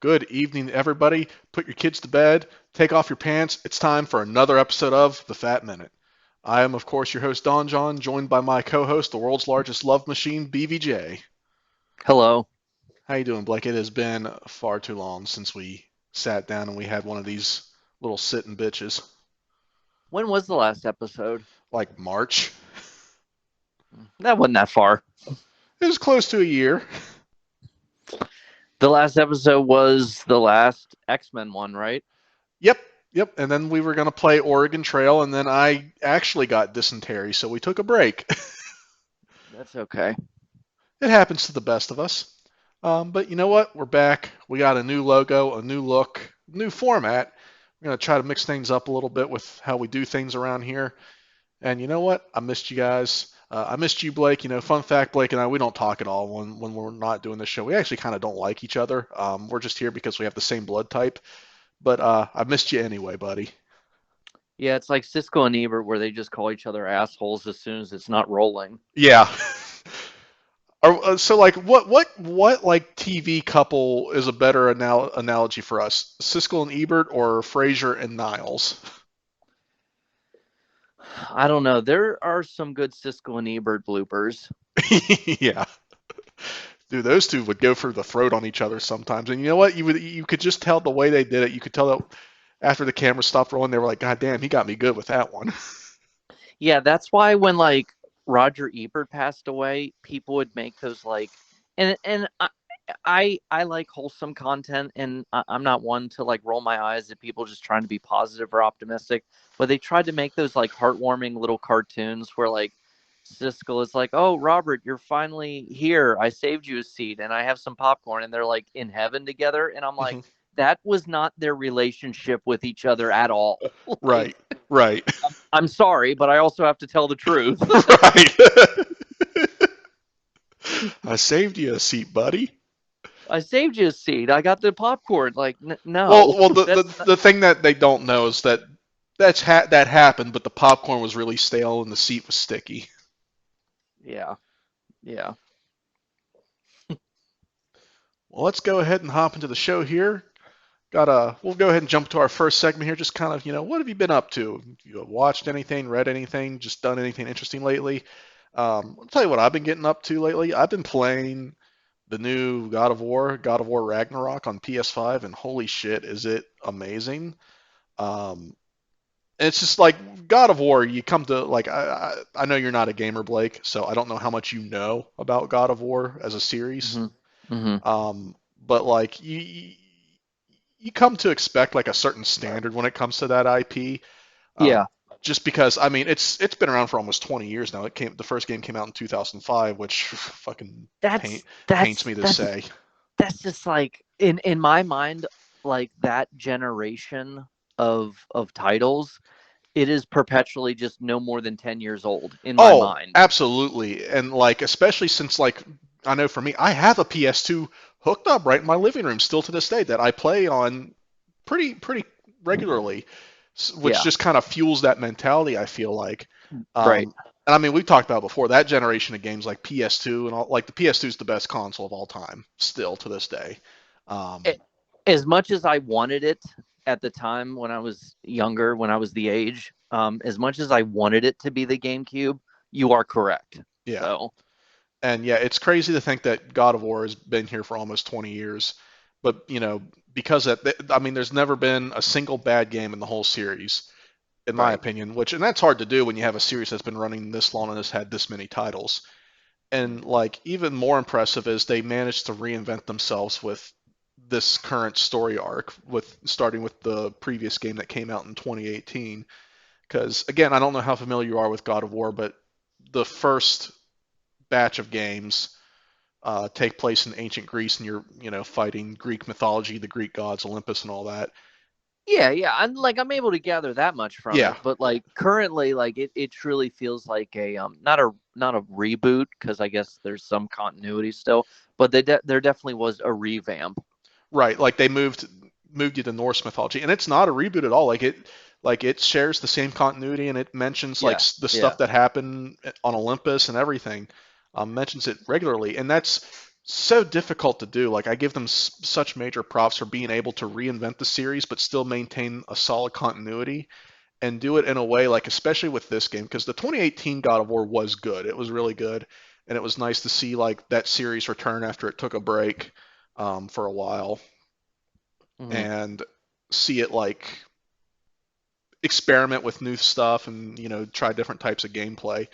Good evening, everybody. Put your kids to bed, take off your pants. It's time for another episode of The Fat Minute. I am, of course, your host, Don John, joined by my co-host, the world's largest love machine, BVJ. Hello. How you doing, Blake? It has been far too long since we sat down and we had one of these little sitting bitches. When was the last episode? Like March. That wasn't that far. It was close to a year. The last episode was the last X-Men one, right? Yep, yep. And then we were going to play Oregon Trail, and then I actually got dysentery, so we took a break. That's okay. It happens to the best of us. But you know what? We're back. We got a new logo, a new look, new format. We're going to try to mix things up a little bit with how we do things around here. And you know what? I missed you guys. I missed you, Blake. Fun fact, Blake and I, we don't talk at all when we're not doing this show. We actually kind of don't like each other. We're just here because we have the same blood type. But I missed you anyway, buddy. Yeah, it's like Siskel and Ebert where they just call each other assholes as soon as it's not rolling. Yeah. So like what like TV couple is a better analogy for us? Siskel and Ebert or Frasier and Niles? I don't know. There are some good Siskel and Ebert bloopers. Yeah. Dude, those two would go for the throat on each other sometimes. And you know what? You could just tell the way they did it. You could tell that after the camera stopped rolling, they were like, God damn, he got me good with that one. Yeah, that's why when like Roger Ebert passed away, people would make those like and I like wholesome content, and I'm not one to like roll my eyes at people just trying to be positive or optimistic. But they tried to make those like heartwarming little cartoons where like Siskel is like, "Oh, Robert, you're finally here. I saved you a seat, and I have some popcorn." And they're like in heaven together, and I'm like, Mhm. that was not their relationship with each other at all. Right, Like, right, I'm sorry, but I also have to tell the truth. right. I saved you a seat, buddy. I saved you a seat. I got the popcorn. Like, no, Well, the, the that's not, the thing that they don't know is that that happened, but the popcorn was really stale and the seat was sticky. yeah, yeah. Well, let's go ahead and hop into the show here. We'll go ahead and jump to our first segment here. Just kind of, what have you been up to? You watched anything, read anything, just done anything interesting lately? I'll tell you what I've been getting up to lately. I've been playing the new God of War Ragnarok on PS5, and holy shit, is it amazing! Um, and it's just like God of War. You come to like I know you're not a gamer, Blake, so I don't know how much you know about God of War as a series. Hmm. Hmm. But like you come to expect like a certain standard when it comes to that IP. Um, Yeah, just because I mean it's been around for almost 20 years now. The first game came out in 2005, which fucking that's paints that's me to that's say. that's just like in my mind, like that generation of titles, it is perpetually just no more than 10 years old in my Oh, mind. absolutely. And like especially since like I know for me, I have a PS2 hooked up right in my living room still to this day that I play on pretty regularly, which Yeah, just kind of fuels that mentality. I feel like, right. and I mean we've talked about before that generation of games like PS2 and all. Like the PS2 is the best console of all time, still to this day. Um, As much as I wanted it at the time when I was younger, when I was the age, as much as I wanted it to be the GameCube, you are correct. yeah, So, and yeah, it's crazy to think that God of War has been here for almost 20 years, but because I mean there's never been a single bad game in the whole series in my right. opinion, and that's hard to do when you have a series that's been running this long and has had this many titles. And like even more impressive is they managed to reinvent themselves with this current story arc, with starting with the previous game that came out in 2018. Because again, I don't know how familiar you are with God of War, but the first batch of games take place in ancient Greece, and you're fighting Greek mythology, the Greek gods, Olympus, and all that. Yeah, yeah. I'm able to gather that much from Yeah, it, but like currently, like it truly feels like a not a reboot because I guess there's some continuity still, but there definitely was a revamp. right. Like they moved you to Norse mythology, and it's not a reboot at all. Like it shares the same continuity, and it mentions like Yeah, the yeah, stuff that happened on Olympus and everything. Mentions it regularly, and that's so difficult to do. Like I give them such major props for being able to reinvent the series, but still maintain a solid continuity and do it in a way like, especially with this game, because the 2018 God of War was good. It was really good, and it was nice to see like that series return after it took a break for a while, Hmm. and see it like experiment with new stuff and try different types of gameplay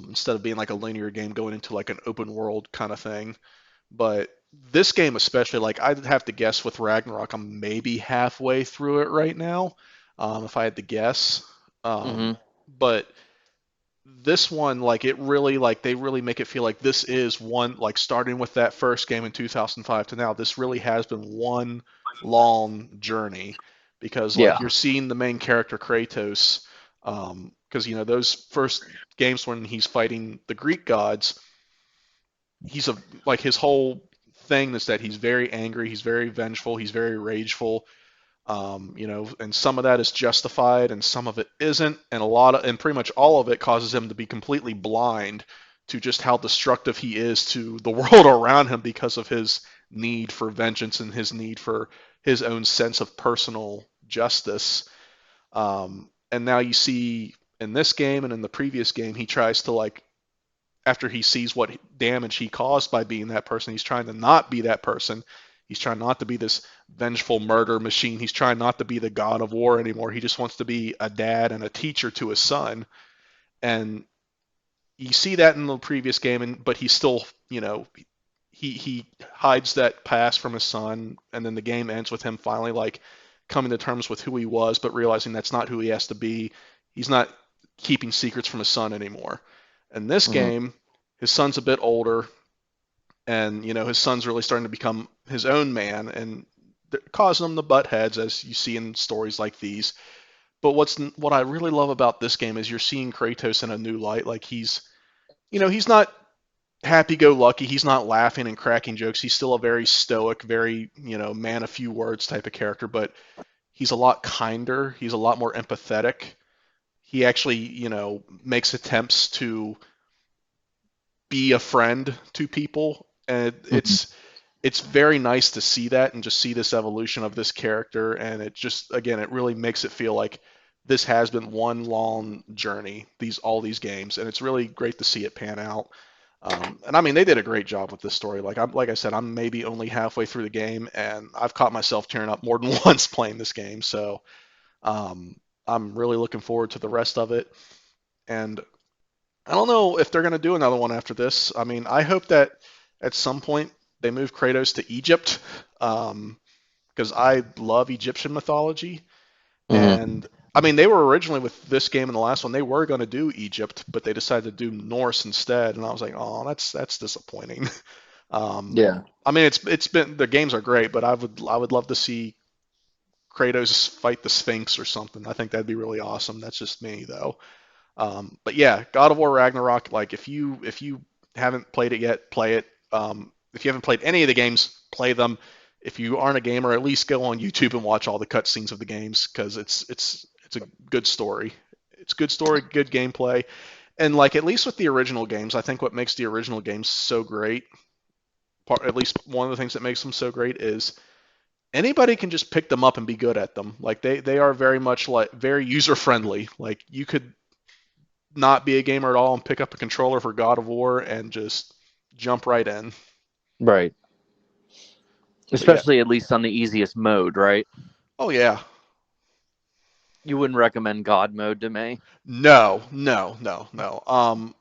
instead of being like a linear game going into like an open world kind of thing. But this game especially, like I'd have to guess with Ragnarok, I'm maybe halfway through it right now, if I had to guess. Hmm. But this one, like it really, like they really make it feel like this is one, like starting with that first game in 2005 to now, this really has been one long journey because like Yeah. you're seeing the main character Kratos, because those first games when he's fighting the Greek gods, he's a like his whole thing is that he's very angry, he's very vengeful, he's very rageful, and some of that is justified and some of it isn't, and and pretty much all of it causes him to be completely blind to just how destructive he is to the world around him because of his need for vengeance and his need for his own sense of personal justice. And now you see in this game and in the previous game, he tries to like after he sees what damage he caused by being that person, he's trying to not be that person. He's trying not to be this vengeful murder machine. He's trying not to be the god of war anymore. He just wants to be a dad and a teacher to his son. And you see that in the previous game, but he still, he hides that past from his son, and then the game ends with him finally like coming to terms with who he was, but realizing that's not who he has to be. He's not keeping secrets from his son anymore. In this Hmm. game, his son's a bit older, and his son's really starting to become his own man, and causing him to butt heads, as you see in stories like these. But what I really love about this game is you're seeing Kratos in a new light. Like he's not happy-go-lucky. He's not laughing and cracking jokes. He's still a very stoic, very man of few words type of character. But he's a lot kinder. He's a lot more empathetic. He actually makes attempts to be a friend to people, and Hmm. it's very nice to see that and just see this evolution of this character, and it just again it really makes it feel like this has been one long journey, all these games, and it's really great to see it pan out. And I mean, they did a great job with this story. Like I said, I'm maybe only halfway through the game, and I've caught myself tearing up more than once playing this game. So um, I'm really looking forward to the rest of it. And I don't know if they're going to do another one after this. I mean, I hope that at some point they move Kratos to Egypt, because I love Egyptian mythology. Hmm. And I mean, they were originally with this game and the last one, they were going to do Egypt, but they decided to do Norse instead. And I was like, oh, that's disappointing. Um, Yeah. I mean, it's been the games are great, but I would love to see Kratos fight the Sphinx or something. I think that'd be really awesome. That's just me though. But yeah, God of War Ragnarok. Like if you haven't played it yet, play it. If you haven't played any of the games, play them. If you aren't a gamer, at least go on YouTube and watch all the cutscenes of the games because it's a good story. It's good story, good gameplay, and like at least with the original games, I think what makes the original games so great, at least one of the things that makes them so great is anybody can just pick them up and be good at them. Like they are very much like very user friendly. Like you could not be a gamer at all and pick up a controller for God of War and just jump right in. Right. But yeah, Especially at least on the easiest mode, right? oh yeah, You wouldn't recommend God mode to me. no, no, no, no.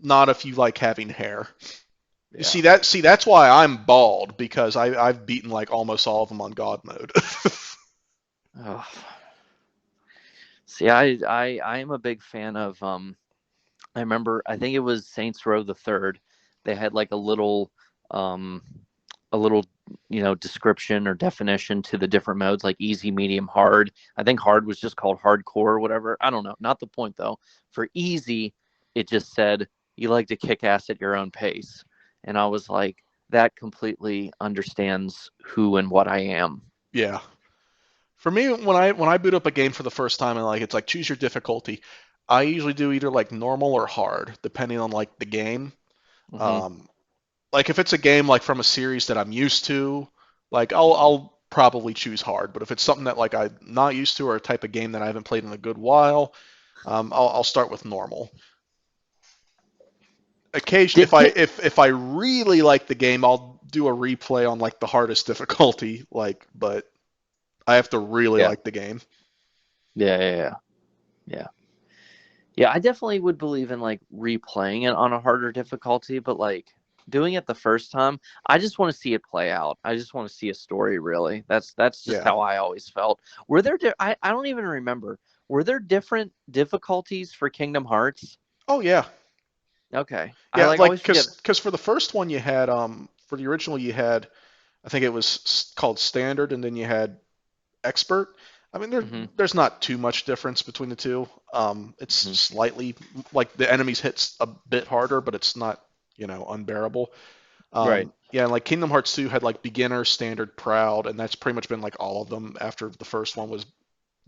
Not if you like having hair. You Yeah. see that? See, that's why I'm bald because I've beaten like almost all of them on God mode. Ugh. See, I am a big fan of I remember I think it was Saints Row the Third. They had like um a little description or definition to the different modes like easy, medium, hard. I think hard was just called hardcore or whatever. I don't know. Not the point though. For easy, it just said you like to kick ass at your own pace. And I was like, that completely understands who and what I am. Yeah. For me, when I boot up a game for the first time and like it's like choose your difficulty, I usually do either like normal or hard, depending on like the game. Hmm. Um, like if it's a game like from a series that I'm used to, like I'll probably choose hard. But if it's something that like I'm not used to or a type of game that I haven't played in a good while, I'll start with normal. Occasion Did Ki- if I really like the game, I'll do a replay on like the hardest difficulty. Like, but I have to really yeah, like the game. yeah. Yeah. Yeah, I definitely would believe in like replaying it on a harder difficulty, but like doing it the first time, I just want to see it play out. I just want to see a story really. That's just Yeah. how I always felt. Were there I don't even remember. Were there different difficulties for Kingdom Hearts? Oh yeah. Okay. I Yeah, like like always forget. because for the first one you had for the original you had I think it was called standard and then you had expert. I mean Mhm. there's not too much difference between the two. It's Mhm. slightly like the enemies hits a bit harder, but it's not unbearable. Right. Yeah, and like Kingdom Hearts 2 had like beginner, standard, proud, and that's pretty much been like all of them after the first one was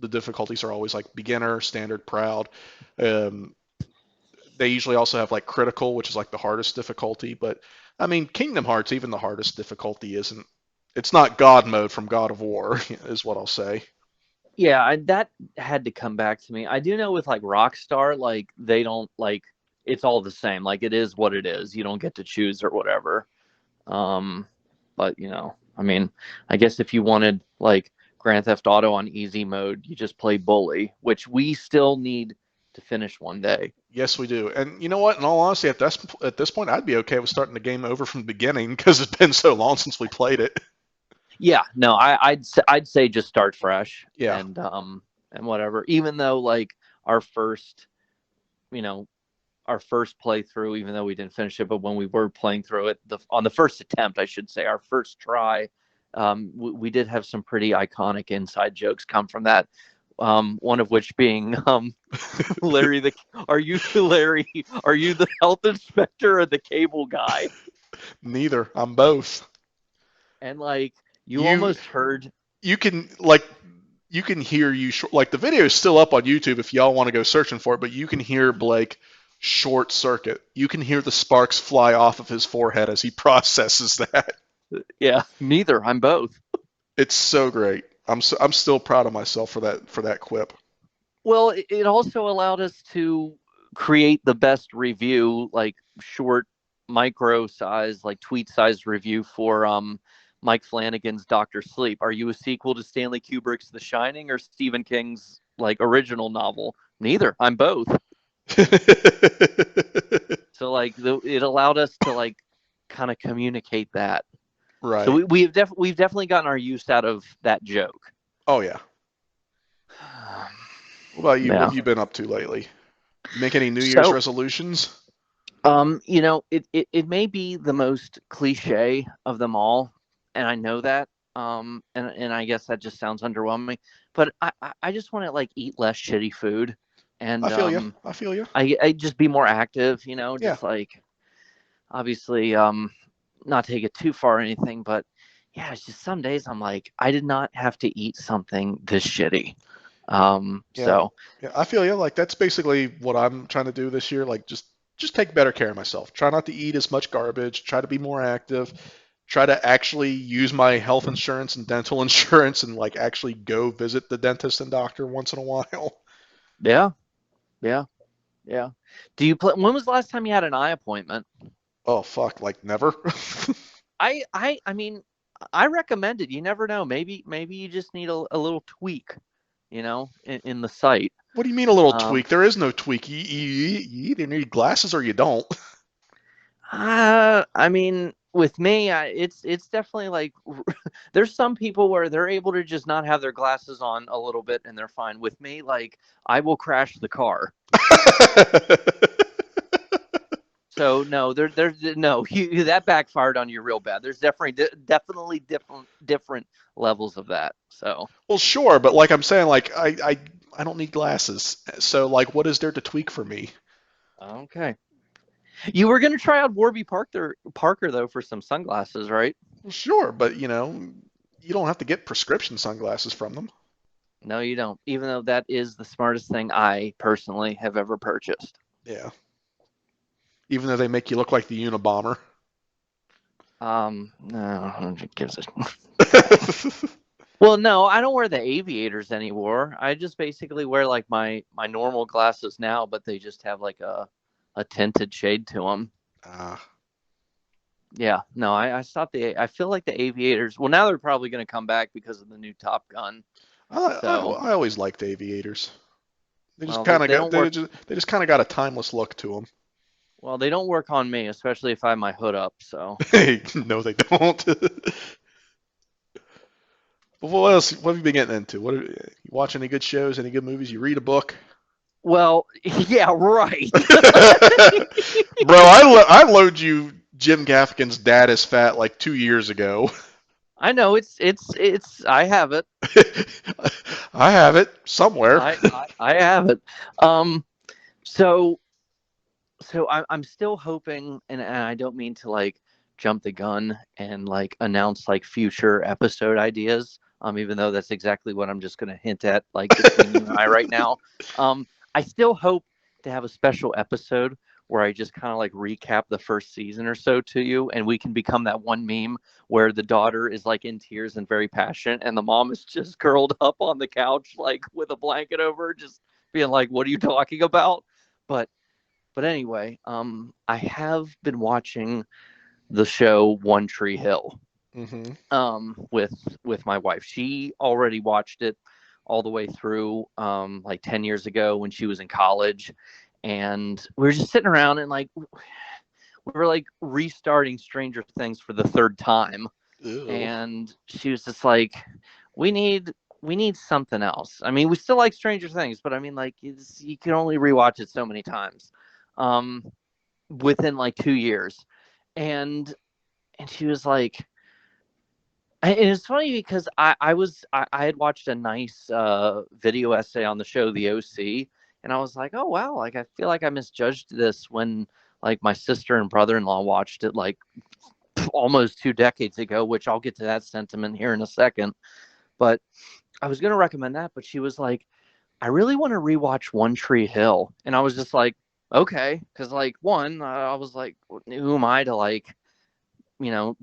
the difficulties are always like beginner, standard, proud. Um, they usually also have like critical, which is like the hardest difficulty. But I mean, Kingdom Hearts, even the hardest difficulty isn't. It's not God mode from God of War, is what I'll say. Yeah, that had to come back to me. I do know with like Rockstar, like they don't like it's all the same. Like it is what it is. You don't get to choose or whatever. Um, but I mean, I guess if you wanted like Grand Theft Auto on easy mode, you just play Bully, which we still need to finish one day. Yes, we do. And you know what? In all honesty, at this point, I'd be okay with starting the game over from the beginning because it's been so long since we played it. Yeah, no, I'd say just start fresh Yeah. and whatever. Even though like our first, you know, our first playthrough, even though we didn't finish it, but when we were playing through it, on the first attempt, I should say, our first try, we did have some pretty iconic inside jokes come from that. One of which being Larry the are you Larry? Are you the health inspector or the cable guy? Neither. I'm both. And like you You almost heard. you can like you can hear like the video is still up on YouTube if y'all want to go searching for it, but you can hear Blake short circuit. You can hear the sparks fly off of his forehead as he processes that. Yeah, neither. I'm both. It's so great. I'm still proud of myself for that quip. Well, it also allowed us to create the best review, like short, micro size, like tweet size review for Mike Flanagan's Doctor Sleep. Are you a sequel to Stanley Kubrick's The Shining or Stephen King's like original novel? Neither. I'm both. So like it allowed us to like kind of communicate that. So Right. we've definitely gotten our use out of that joke. Oh yeah. What about you? What Yeah. have you been up to lately? You make any New Year's So resolutions? it may be the most cliche of them all, and I know that. And I guess that just sounds underwhelming, but I just want to like eat less shitty food, I and feel you. I feel you. I just be more active, Yeah. just like obviously not take it too far or anything, but yeah, it's just some days I'm like I did not have to eat something this shitty. Yeah. So Yeah. I feel you. Like that's basically what I'm trying to do this year. Like just take better care of myself. Try not to eat as much garbage. Try to be more active. Try to actually use my health insurance and dental insurance and like actually go visit the dentist and doctor once in a while. yeah, yeah, yeah. Do you play? When was the last time you had an eye appointment? Oh fuck, like never. I mean, I recommend it. You never know. Maybe you just need a little tweak, in the site. What do you mean a little Um, tweak? There is no tweak. You either need glasses or you don't. I mean, with me, it's definitely like there's some people where they're able to just not have their glasses on a little bit and they're fine. With me, like I will crash the car. So no, there's no that backfired on you real bad. There's definitely different levels of that. So Well, sure, but like I'm saying, like I don't need glasses. So like, what is there to tweak for me? okay. You were gonna try out Parker though for some sunglasses, right? Well, sure, but you don't have to get prescription sunglasses from them. No, you don't. Even though that is the smartest thing I personally have ever purchased. Yeah, even though they make you look like the Unabomber. No, it gives it. Well, no, I don't wear the aviators anymore. I just basically wear like my normal glasses now, but they just have like a tinted shade to them. uh, Yeah, no, I stopped the. I feel like the aviators. Well, now they're probably going to come back because of the new Top Gun. So, I always liked aviators. They just well, kind of they got don't work. they just kind of got a timeless look to them. Well, they don't work on me, especially if I have my hood up. So, Hey, no, they don't. But what else? What have you been getting into? You watch any good shows? Any good movies? You read a book? well, yeah, right. Bro, I load you Jim Gaffigan's Dad is Fat like 2 years ago. I know it's. I have it. I have it somewhere. I have it. Um, so I'm still hoping, and I don't mean to like jump the gun and like announce like future episode ideas. Even though that's exactly what I'm just going to hint at, like between you and I right now. I still hope to have a special episode where I just kind of like recap the first season or so to you, and we can become that one meme where the daughter is like in tears and very passionate, and the mom is just curled up on the couch like with a blanket over her, just being like, "What are you talking about?" But anyway, I have been watching the show One Tree Hill hmm with my wife. She already watched it all the way through like 10 years ago when she was in college, and we were just sitting around and like we were like restarting Stranger Things for the third time, Ew. and she was just like, we need something else. I mean, we still like Stranger Things, but I mean, like, you can only rewatch it so many times. Um, within like 2 years, and she was like, and it's funny because I had watched a nice video essay on the show The OC, and I was like, oh wow, like I feel like I misjudged this when like my sister and brother-in-law watched it like almost 2 decades ago, which I'll get to that sentiment here in a second. But I was gonna recommend that, but she was like, I really want to rewatch One Tree Hill, and I was just like, okay, because like one, I was like, who am I to like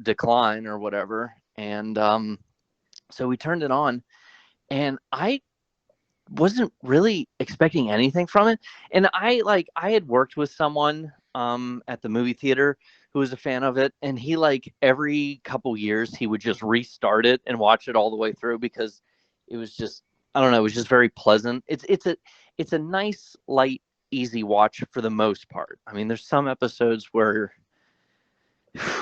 decline or whatever. And so we turned it on, and I wasn't really expecting anything from it. And I had worked with someone at the movie theater who was a fan of it, and he like every couple years he would just restart it and watch it all the way through because it was just, I don't know, it was just very pleasant. It's a nice light easy watch for the most part. I mean, there's some episodes where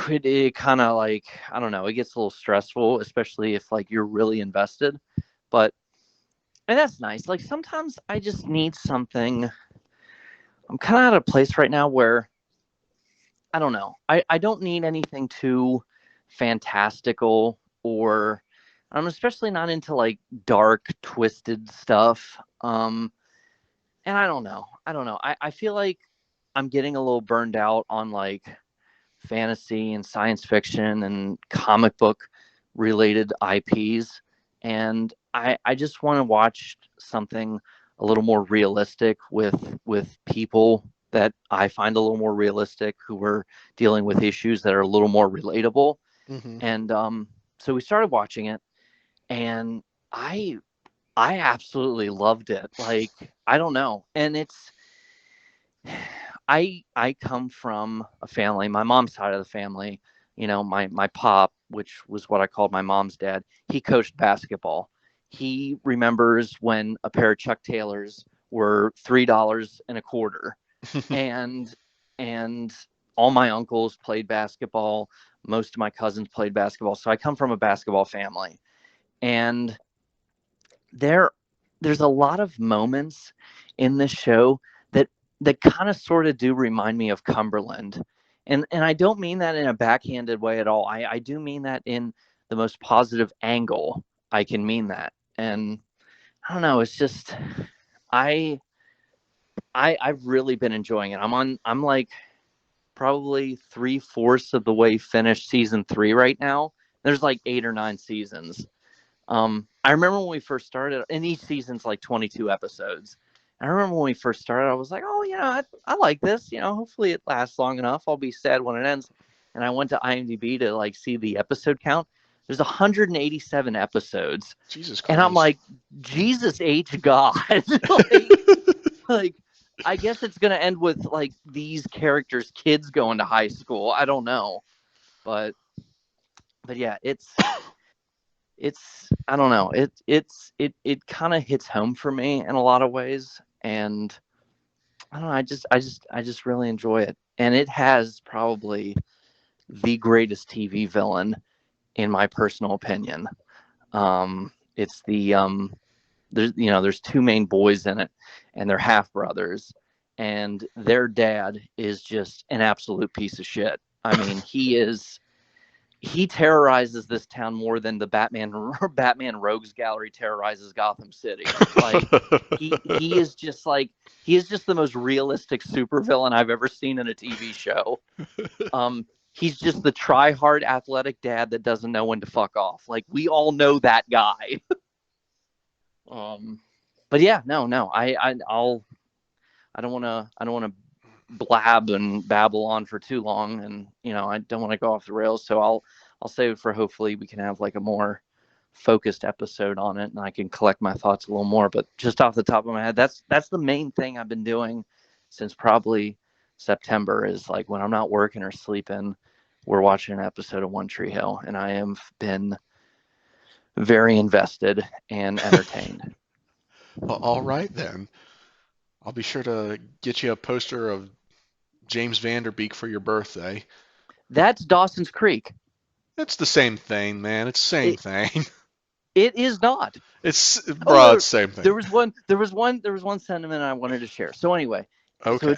it kind of like, I don't know, it gets a little stressful, especially if like you're really invested. But and that's nice. Like sometimes I just need something. I'm kind of at a place right now where I don't know. I don't need anything too fantastical, or I'm especially not into like dark, twisted stuff. And I don't know. I feel like I'm getting a little burned out on like fantasy and science fiction and comic book related IPs. And I just want to watch something a little more realistic with people that I find a little more realistic, who are dealing with issues that are a little more relatable. hmm And so we started watching it, and I I absolutely loved it. Like, I don't know. And it's I come from a family, my mom's side of the family, my pop, which was what I called my mom's dad, he coached basketball. He remembers when a pair of Chuck Taylors were $3 and a quarter. And and all my uncles played basketball, most of my cousins played basketball. So I come from a basketball family. And there there's a lot of moments in this show that kind of sort of do remind me of Cumberland. And I don't mean that in a backhanded way at all. I do mean that in the most positive angle I can mean that. And I don't know, it's just I I've really been enjoying it. I'm like probably 3/4 of the way finished season 3 right now. There's like 8 or 9 seasons. I remember when we first started, and each season's like 22 episodes. I remember when we first started, I was like, oh, I like this. Hopefully it lasts long enough. I'll be sad when it ends. and I went to IMDb to like see the episode count. There's 187 episodes, Jesus and I'm Christ. like, Jesus H God, like, like I guess it's gonna end with like these characters' kids going to high school. I don't know, but yeah, it's I don't know. It kind of hits home for me in a lot of ways, and I don't know. I just really enjoy it, and it has probably the greatest TV villain in my personal opinion. It's the there's two main boys in it, and they're half brothers, and their dad is just an absolute piece of shit. I mean, he terrorizes this town more than the Batman Rogues Gallery terrorizes Gotham City. Like he is just like he is just the most realistic supervillain I've ever seen in a TV show. He's just the try-hard athletic dad that doesn't know when to fuck off. Like we all know that guy. um, but yeah, no, I don't want to blab and babble on for too long, and I don't want to go off the rails. So I'll save it for hopefully we can have like a more focused episode on it, and I can collect my thoughts a little more. But just off the top of my head, that's the main thing I've been doing since probably September. Is like when I'm not working or sleeping, we're watching an episode of One Tree Hill, and I have been very invested and entertained. Well, all right then. I'll be sure to get you a poster of James Vanderbeek for your birthday. That's Dawson's Creek. It's the same thing, man. It's the same It thing. it is not. It's Oh bro, no, it's the same thing. there was one sentiment I wanted to share. So anyway, so Okay.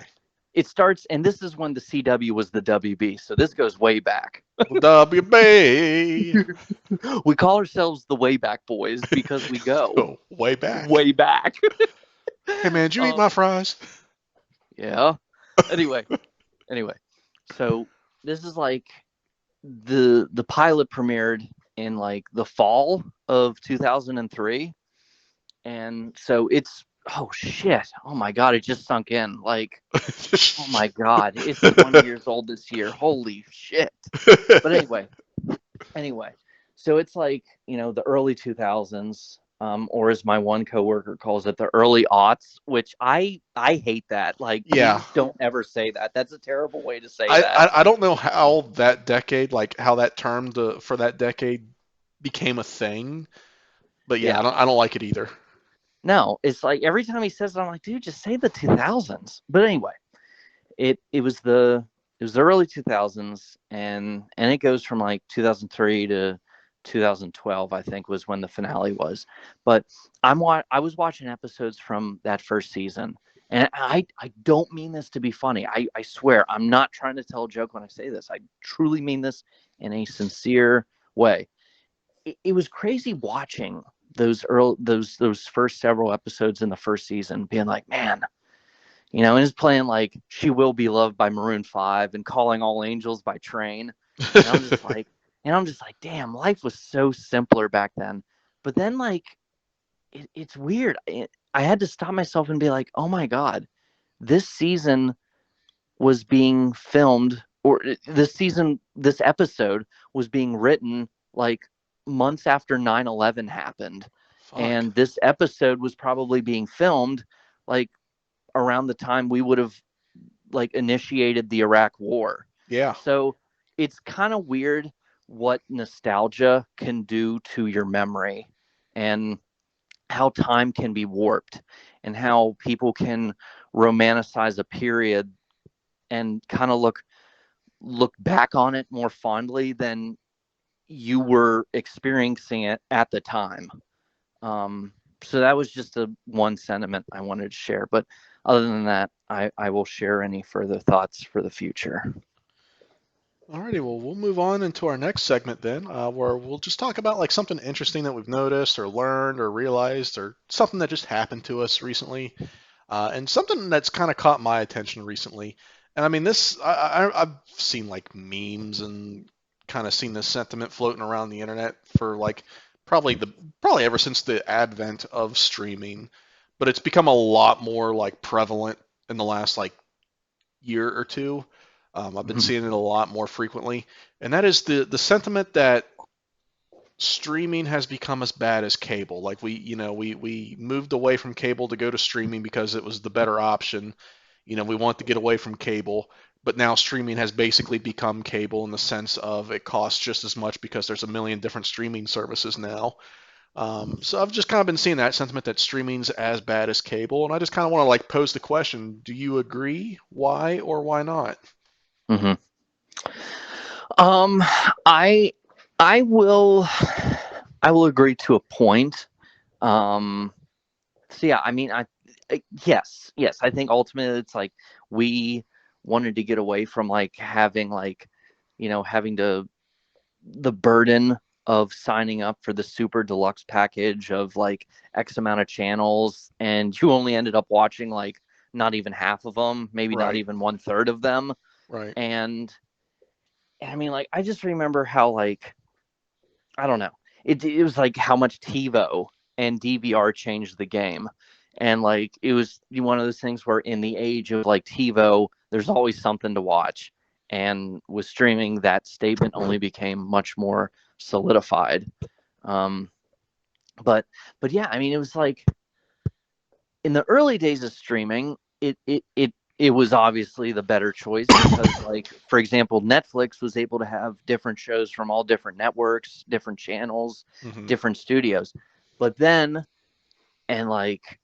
it starts, and this is when the CW was the WB. So this goes way back. WB. We call ourselves the Wayback Boys because we go Oh, way back. way back. Hey man, did you eat um, my fries? yeah. Anyway, anyway, so this is like the pilot premiered in like the fall of 2003, and so it's oh shit, oh my god, it just sunk in like oh my god, it's 20 years old this year, holy shit. But anyway, so it's like the early 2000s, or as my one coworker calls it, the early aughts, which I hate that. Like, Yeah. please don't ever say that. That's a terrible way to say I, that. I I don't know how that decade, like how that term for that decade became a thing, but yeah, Yeah, I don't like it either. no, it's like every time he says it, I'm like, dude, just say the 2000s. But anyway, it was the early 2000s, and it goes from like 2003 to 2012, I think, was when the finale was. But I was watching episodes from that first season, and I don't mean this to be funny. I swear I'm not trying to tell a joke when I say this. I truly mean this in a sincere way. It was crazy watching those first several episodes in the first season, being like, man, and he's playing like "She Will Be Loved" by Maroon 5 and "Calling All Angels" by Train, and I'm just like, damn, life was so simpler back then. But then like it's weird. I had to stop myself and be like, oh my god, this season was being filmed, or this episode was being written like months after 9/11 happened, Fuck. and this episode was probably being filmed like around the time we would have like initiated the Iraq War. Yeah. So it's kind of weird what nostalgia can do to your memory, and how time can be warped, and how people can romanticize a period and kind of look back on it more fondly than you were experiencing it at the time. Um, so that was just a one sentiment I wanted to share. But other than that, I will share any further thoughts for the future. Alrighty, well, we'll move on into our next segment then, where we'll just talk about like something interesting that we've noticed or learned or realized or something that just happened to us recently, and something that's kind of caught my attention recently. And I mean, I've seen like memes and kind of seen this sentiment floating around the internet for like probably the probably ever since the advent of streaming, but it's become a lot more like prevalent in the last like year or two. I've been Mhm. seeing it a lot more frequently, and that is the sentiment that streaming has become as bad as cable. Like we moved away from cable to go to streaming because it was the better option. We want to get away from cable, but now streaming has basically become cable in the sense of it costs just as much because there's a million different streaming services now. So I've just kind of been seeing that sentiment that streaming's as bad as cable, and I just kind of want to like pose the question: do you agree? Why or why not? Mhm. Um, I I will I will agree to a point. Um, so yeah, I mean, yes, I think ultimately it's like we wanted to get away from like having having to the burden of signing up for the super deluxe package of like X amount of channels, and you only ended up watching like not even half of them, maybe not Right, even one third of them. right, And I mean, like, I just remember how, like, I don't know, it was like how much TiVo and DVR changed the game. And like, it was one of those things where in the age of like TiVo, there's always something to watch. And with streaming, that statement only became much more solidified. Um, but but yeah, I mean, it was like in the early days of streaming, it was obviously the better choice because, like, for example, Netflix was able to have different shows from all different networks, different channels, hmm different studios. But then, and like,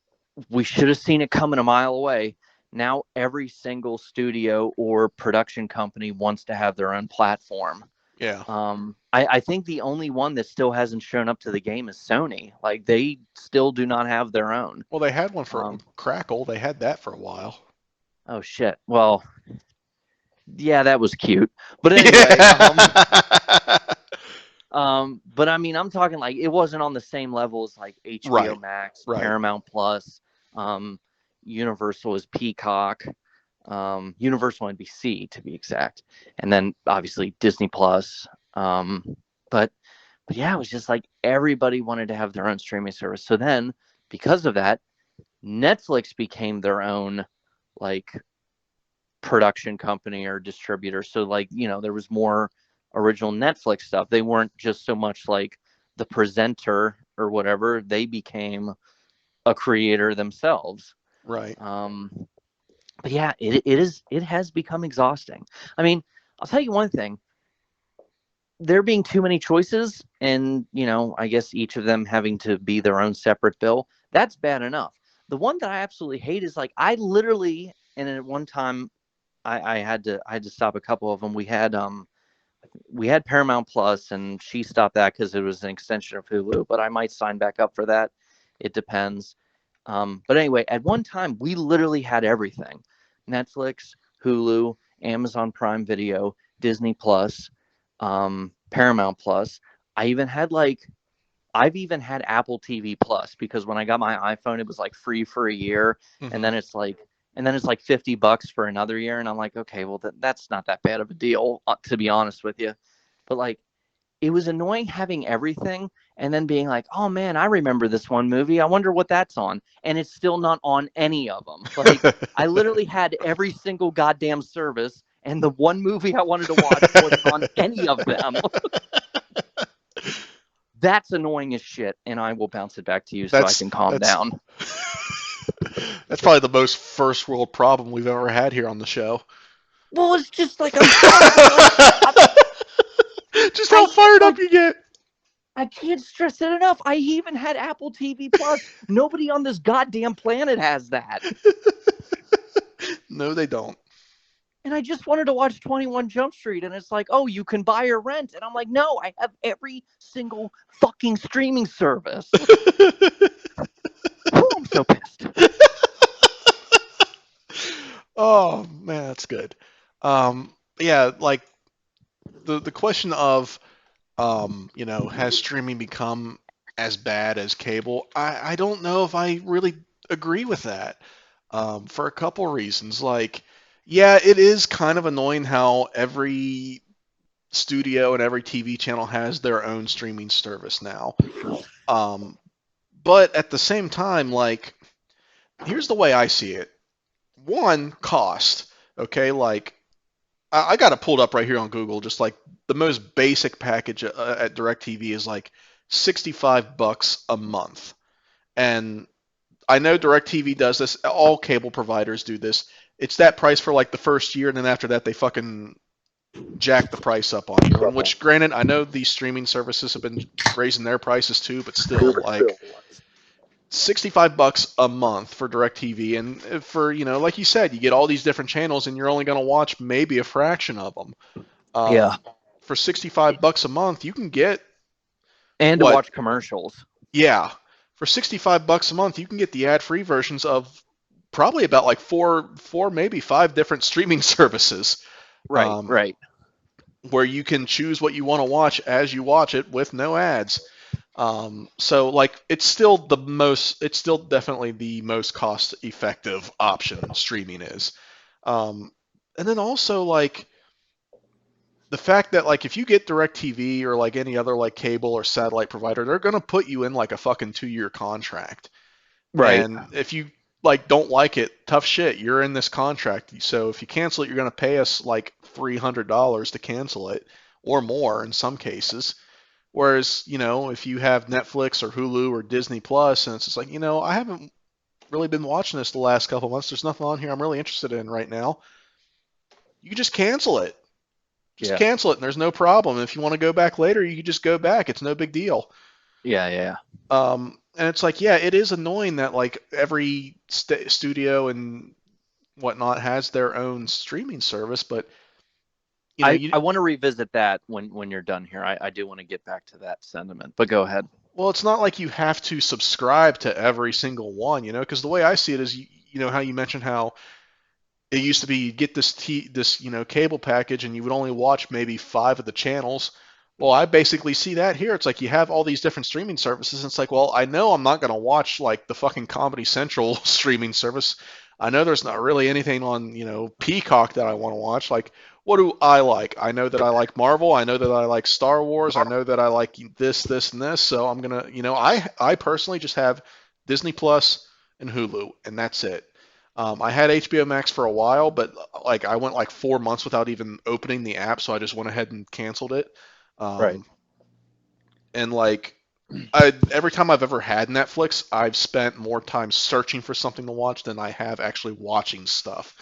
we should have seen it coming a mile away. Now every single studio or production company wants to have their own platform. yeah. I think the only one that still hasn't shown up to the game is Sony. Like, they still do not have their own. Well, they had one for Um, Crackle. They had that for a while. oh shit. Well, yeah, that was cute. But anyway, Yeah. but I mean, I'm talking like it wasn't on the same level as like HBO Right, Max, right. Paramount Plus, um, Universal is Peacock, Universal NBC to be exact, and then obviously Disney Plus. Um, but but yeah, it was just like everybody wanted to have their own streaming service. So then, because of that, Netflix became their own like production company or distributor. So like, there was more original Netflix stuff. They weren't just so much like the presenter or whatever. They became a creator themselves. Right. Um, but yeah, it has become exhausting. I mean, I'll tell you one thing. There being too many choices and, I guess each of them having to be their own separate bill, that's bad enough. The one that I absolutely hate is like I literally and at one time I had to stop a couple of them. We had Paramount Plus, and she stopped that because it was an extension of Hulu. But I might sign back up for that. It depends. But anyway, at one time we literally had everything: Netflix, Hulu, Amazon Prime Video, Disney Plus, Paramount Plus. I even had like I've even had Apple TV Plus because when I got my iPhone, it was like free for a year, and hmm then it's like $50 for another year, and I'm like, okay, well that's not that bad of a deal, to be honest with you. But like, it was annoying having everything and then being like, oh man, I remember this one movie. I wonder what that's on, and it's still not on any of them. Like, I literally had every single goddamn service, and the one movie I wanted to watch wasn't on any of them. That's annoying as shit, and I will bounce it back to you so I that's can calm that's down. that's probably the most first world problem we've ever had here on the show. Well, it's just like I'm sorry, but like I, Just how I fired up like you get. I can't stress it enough. I even had Apple TV Plus. Nobody on this goddamn planet has that. No, they don't. And I just wanted to watch 21 Jump Street, and it's like, oh, you can buy or rent. And I'm like, no, I have every single fucking streaming service. Oh, I'm so pissed. Oh man, that's good. Yeah, like the question of has streaming become as bad as cable? I don't know if I really agree with that. For a couple reasons. Like, yeah, it is kind of annoying how every studio and every TV channel has their own streaming service now. Um, but at the same time, like, here's the way I see it. One, cost. Okay, like I got it pulled up right here on Google. Just like the most basic package at DirecTV is like $65 a month, and I know DirecTV does this. All cable providers do this. It's that price for like the first year, and then after that they fucking jack the price up on you. And which, granted, I know these streaming services have been raising their prices too, but still, like $65 a month for DirecTV, and for like you said, you get all these different channels, and you're only going to watch maybe a fraction of them. Yeah. For $65 a month, you can get And to what? watch commercials. Yeah, for $65 a month, you can get the ad-free versions of probably about like four, maybe five different streaming services, Right, right. where you can choose what you want to watch as you watch it with no ads. So like it's still definitely the most cost effective option streaming is. Um, and then also like the fact that like if you get DirecTV or like any other like cable or satellite provider, they're gonna put you in like a fucking 2-year contract. Right. And if you like don't like it, tough shit, you're in this contract. So if you cancel it, you're gonna pay us like $300 to cancel it or more in some cases. Whereas, if you have Netflix or Hulu or Disney Plus, and it's just like, I haven't really been watching this the last couple months. There's nothing on here I'm really interested in right now. You can just cancel it. Just Yeah. cancel it, and there's no problem. If you want to go back later, you can just go back. It's no big deal. Yeah, yeah. And it's like, yeah, it is annoying that like every studio and whatnot has their own streaming service, but I want to revisit that when you're done here. I do want to get back to that sentiment, but go ahead. well, it's not like you have to subscribe to every single one, because the way I see it is, you know how you mentioned how it used to be you get this cable package and you would only watch maybe 5 of the channels. Well, I basically see that here. It's like you have all these different streaming services, and it's like, well, I know I'm not going to watch like the fucking Comedy Central streaming service. I know there's not really anything on, Peacock that I want to watch. Like, what do I like? I know that I like Marvel. I know that I like Star Wars. I know that I like this, and this. So I'm gonna, I personally just have Disney Plus and Hulu, and that's it. I had HBO Max for a while, but like I went like 4 months without even opening the app, so I just went ahead and canceled it. Right. Um, and like every time I've ever had Netflix, I've spent more time searching for something to watch than I have actually watching stuff.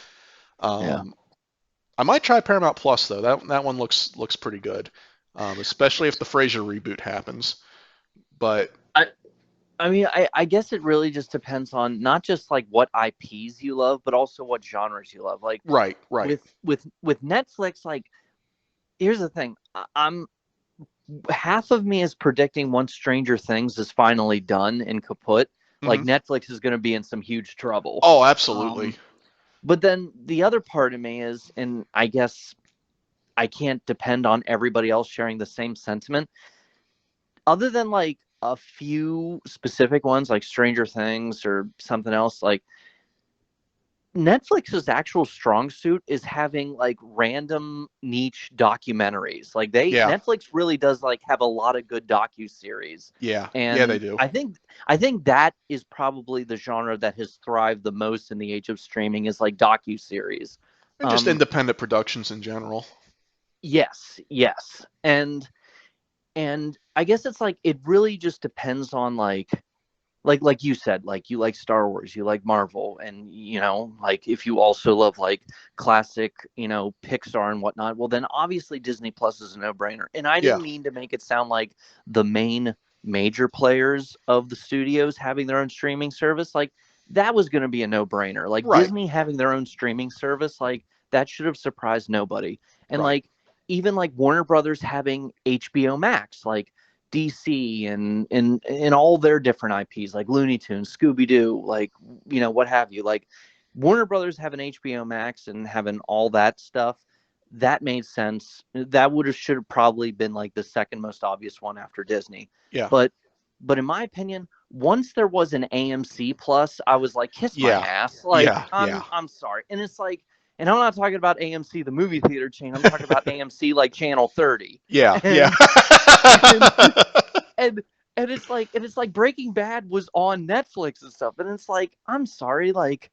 Yeah. Um, I might try Paramount Plus though. That one looks pretty good, especially if the Frasier reboot happens. But I I mean, I guess it really just depends on not just like what IPs you love, but also what genres you love. Like right, right. with Netflix, like here's the thing. I'm half of me is predicting once Stranger Things is finally done and kaput, like Hmm. Netflix is going to be in some huge trouble. Oh, absolutely. Um, but then the other part of me is, and I guess I can't depend on everybody else sharing the same sentiment, other than like a few specific ones like Stranger Things or something else. Like Netflix's actual strong suit is having like random niche documentaries. Like Yeah, Netflix really does like have a lot of good docu series, yeah, yeah. They and do. I think that is probably the genre that has thrived the most in the age of streaming is like docu series. And just Um, independent productions in general. yes, yes, and I guess it's like it really just depends on like you said, like you like Star Wars, you like Marvel, and like if you also love like classic, Pixar and whatnot, well then obviously Disney Plus is a no-brainer. And I Yeah, didn't mean to make it sound like the main major players of the studios having their own streaming service, like that was going to be a no-brainer. Like right, Disney having their own streaming service, like that should have surprised nobody. And right. like even like Warner Brothers having HBO Max, like DC and all their different IPs like Looney Tunes, Scooby Doo, like what have you. Like Warner Brothers having HBO Max and having all that stuff, that made sense. That would have should have probably been like the second most obvious one after Disney. Yeah, But in my opinion, once there was an AMC Plus, I was like, kiss my yeah, ass. Like yeah, I'm yeah, I'm sorry. And it's like, and I'm not talking about AMC the movie theater chain. I'm talking about AMC like Channel 30. yeah, yeah. And and and and it's like Breaking Bad was on Netflix and stuff, and it's like I'm sorry, like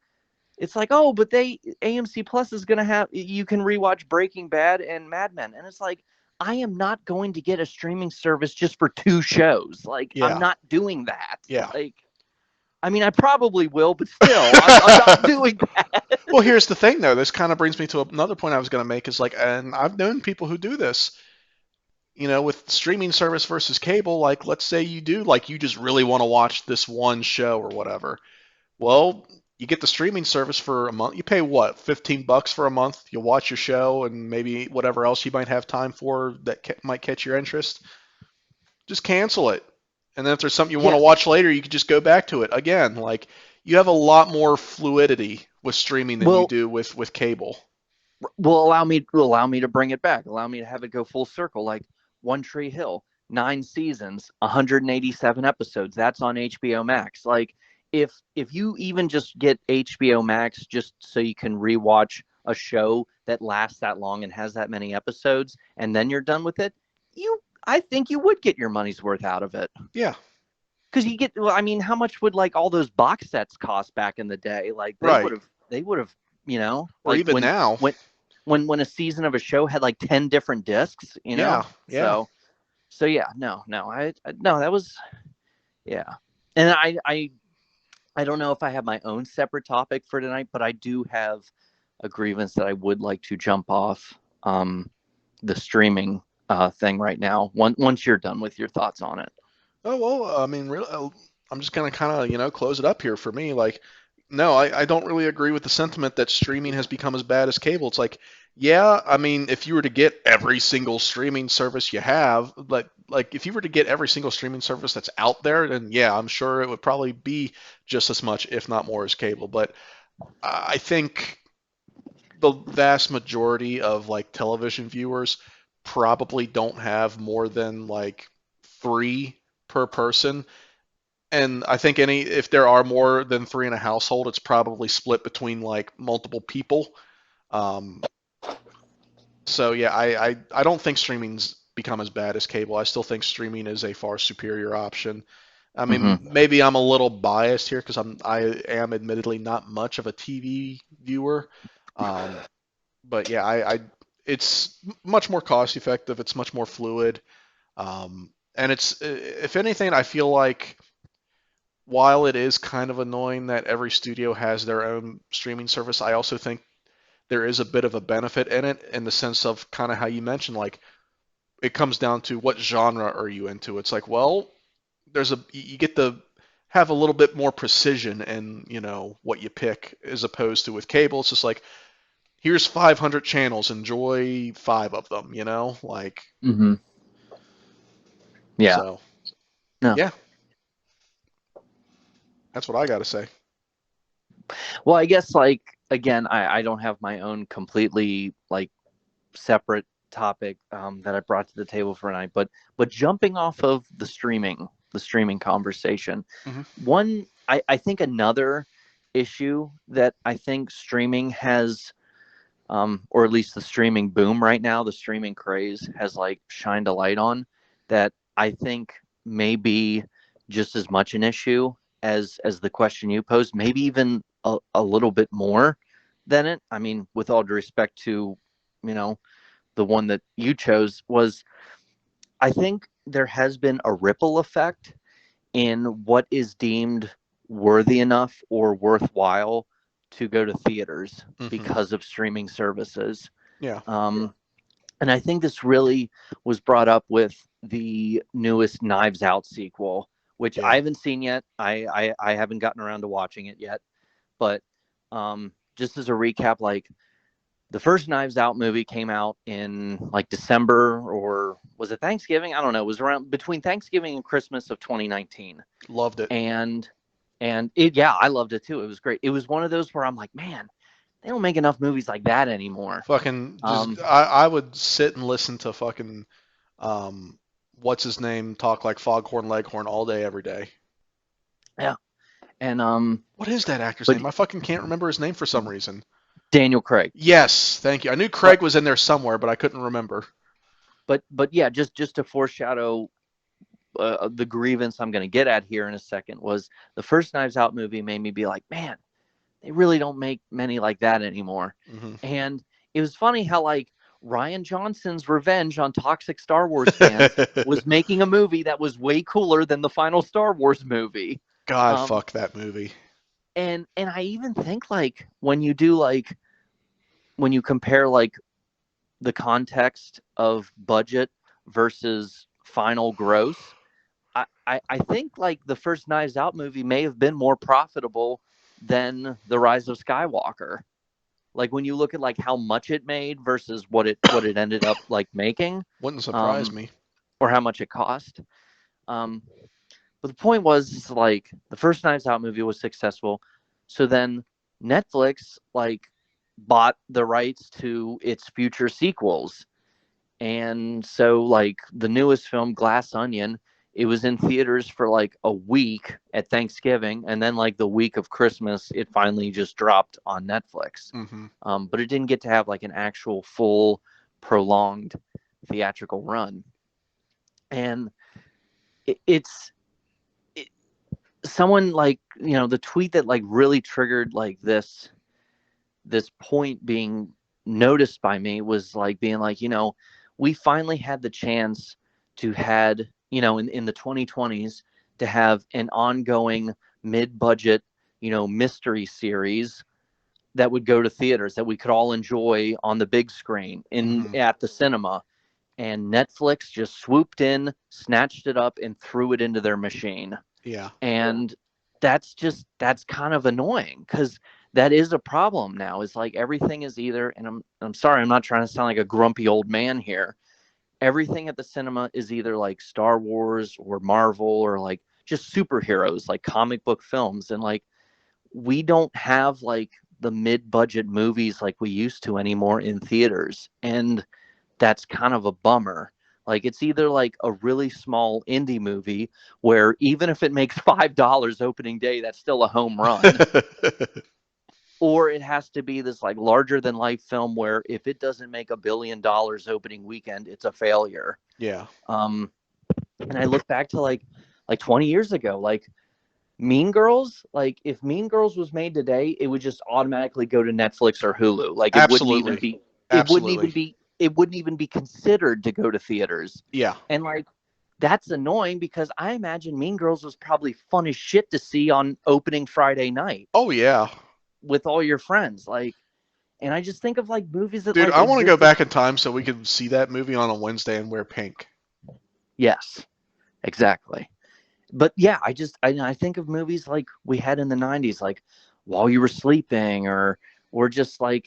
it's like, oh, but AMC Plus is gonna have, you can rewatch Breaking Bad and Mad Men, and it's like, I am not going to get a streaming service just for 2 shows. Like, I'm Yeah, not doing that. yeah. Like, I mean, I probably will, but still, I'm not doing that. Well, here's the thing, though. This kind of brings me to another point I was going to make is like, and I've known people who do this, with streaming service versus cable. Like, let's say you do, like, you just really want to watch this one show or whatever. Well, you get the streaming service for a month. You pay what, $15 for a month? You watch your show and maybe whatever else you might have time for that might catch your interest. Just cancel it. And then if there's something you want to Yes. watch later, you can just go back to it again. Like you have a lot more fluidity with streaming than you Well, do with cable. allow me to bring it back. Allow me to have it go full circle. Like One Tree Hill, 9 seasons, 187 episodes. That's on HBO Max. Like if you even just get HBO Max just so you can rewatch a show that lasts that long and has that many episodes, and then you're done with it, I think you would get your money's worth out of it. Yeah, Because you get, well, I mean, how much would like all those box sets cost back in the day? Like right. they would have, Or like even now. when when a season of a show had like 10 different discs, Yeah, yeah. so yeah, no, no, that was, yeah. And I don't know if I have my own separate topic for tonight, but I do have a grievance that I would like to jump off the streaming thing right now. Once you're done with your thoughts on it. Oh well, I mean, really, I'm just gonna kind of close it up here for me. Like, no, I don't really agree with the sentiment that streaming has become as bad as cable. It's like, yeah, I mean, if you were to get every single streaming service you have, like if you were to get every single streaming service that's out there, then yeah, I'm sure it would probably be just as much, if not more, as cable. But I think the vast majority of like television viewers probably don't have more than like three per person. And I think if there are more than three in a household, it's probably split between like multiple people. Um, so yeah, I don't think streaming's become as bad as cable. I still think streaming is a far superior option. I mean, Mm-hmm. maybe I'm a little biased here because I am admittedly not much of a TV viewer. Um, but yeah, it's much more cost effective. It's much more fluid. And it's, if anything, I feel like while it is kind of annoying that every studio has their own streaming service, I also think there is a bit of a benefit in it in the sense of kind of how you mentioned, like it comes down to what genre are you into. It's like, well, you get to have a little bit more precision in what you pick as opposed to with cable. It's just like here's 500 channels, enjoy five of them. Like Mm-hmm. Yeah. so. No. Yeah, that's what I got to say. Well, I guess like again, I don't have my own completely like separate topic that I brought to the table for tonight, but jumping off of the streaming conversation, Hmm. I think another issue that I think streaming has, or at least the streaming boom right now, the streaming craze has like shined a light on, that I think may be just as much an issue as the question you posed, maybe even a little bit more than it. I mean, with all due respect to, you know, the one that you chose, was I think there has been a ripple effect in what is deemed worthy enough or worthwhile to go to theaters Hmm. because of streaming services. Yeah, Um, and I think this really was brought up with the newest Knives Out sequel, which I yeah. haven't seen yet. I haven't gotten around to watching it yet. But just as a recap, like the first Knives Out movie came out in like December, or was it Thanksgiving? I don't know. It was around between Thanksgiving and Christmas of 2019. Loved it. And yeah, I loved it too. It was great. It was one of those where I'm like, man, they don't make enough movies like that anymore. Fucking just Um, I would sit and listen to fucking um what's his name talk like Foghorn Leghorn all day every day. yeah, and What is that actor's but name? I fucking can't remember his name for some reason. Daniel Craig. Yes, thank you. I knew But Craig was in there somewhere, but I couldn't remember. yeah, just to foreshadow the grievance I'm going to get at here in a second, was the first Knives Out movie made me be like, man, they really don't make many like that anymore. Hmm. And it was funny how like Ryan Johnson's revenge on toxic Star Wars fans was making a movie that was way cooler than the final Star Wars movie. God, Um, fuck that movie. and I even think like when you do like when you compare like the context of budget versus final gross, I think like the first Knives Out movie may have been more profitable than The Rise of Skywalker. Like when you look at like how much it made versus what it ended up like making, Wouldn't surprise um, me. or how much it cost. Um, but the point was like the first Knives Out movie was successful, so then Netflix like bought the rights to its future sequels. And so like the newest film Glass Onion, it was in theaters for like a week at Thanksgiving, and then like the week of Christmas it finally just dropped on Netflix. Hmm. But it didn't get to have like an actual full prolonged theatrical run. And it's it, someone like the tweet that like really triggered like this point being noticed by me was like being like, we finally had the chance to had, in the 2020s to have an ongoing mid-budget, mystery series that would go to theaters that we could all enjoy on the big screen in Hmm. at the cinema. And Netflix just swooped in, snatched it up, and threw it into their machine. Yeah. And that's kind of annoying because that is a problem now. It's like everything is either, and I'm sorry, I'm not trying to sound like a grumpy old man here. Everything at the cinema is either like Star Wars or Marvel or like just superheroes, like comic book films. And like we don't have like the mid-budget movies like we used to anymore in theaters. And that's kind of a bummer. Like it's either like a really small indie movie where even if it makes $5 opening day, that's still a home run, or it has to be this like larger than life film where if it doesn't make $1 billion opening weekend, it's a failure. Yeah. Um, and I look back to like 20 years ago, like Mean Girls. Like if Mean Girls was made today, it would just automatically go to Netflix or Hulu. Like it wouldn't even Absolutely. be. It wouldn't even Absolutely. be. It wouldn't even be considered to go to theaters. Yeah. And like that's annoying because I imagine Mean Girls was probably fun as shit to see on opening Friday night Oh yeah. with all your friends. Like, and I just think of like movies that Dude, like I want to go existed. back in time so we could see that movie on a Wednesday and wear pink. Yes, exactly. But yeah, I think of movies like we had in the '90s, like While You Were Sleeping, or just like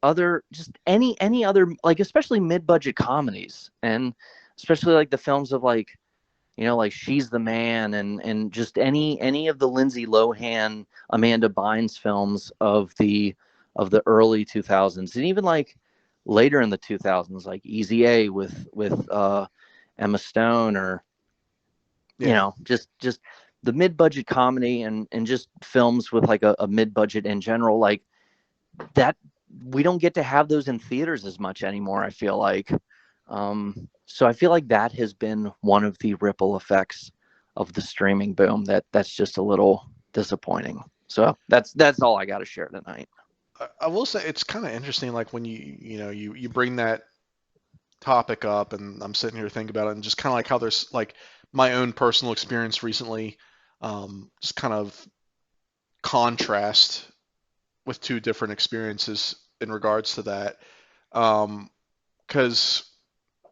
other just any other like especially mid-budget comedies, and especially like the films of like like She's the Man, and just any of the Lindsay Lohan, Amanda Bynes films of the early 2000s, and even like later in the 2000s, like Easy A with Emma Stone, or Yeah. just the mid-budget comedy, and just films with like a mid-budget in general, like that. We don't get to have those in theaters as much anymore, I feel like. So I feel like that has been one of the ripple effects of the streaming boom that's just a little disappointing. So that's all I got to share tonight. I will say it's kind of interesting, like when you bring that topic up, and I'm sitting here thinking about it, and just kind of like how there's like my own personal experience recently, just kind of contrast with two different experiences in regards to that. Because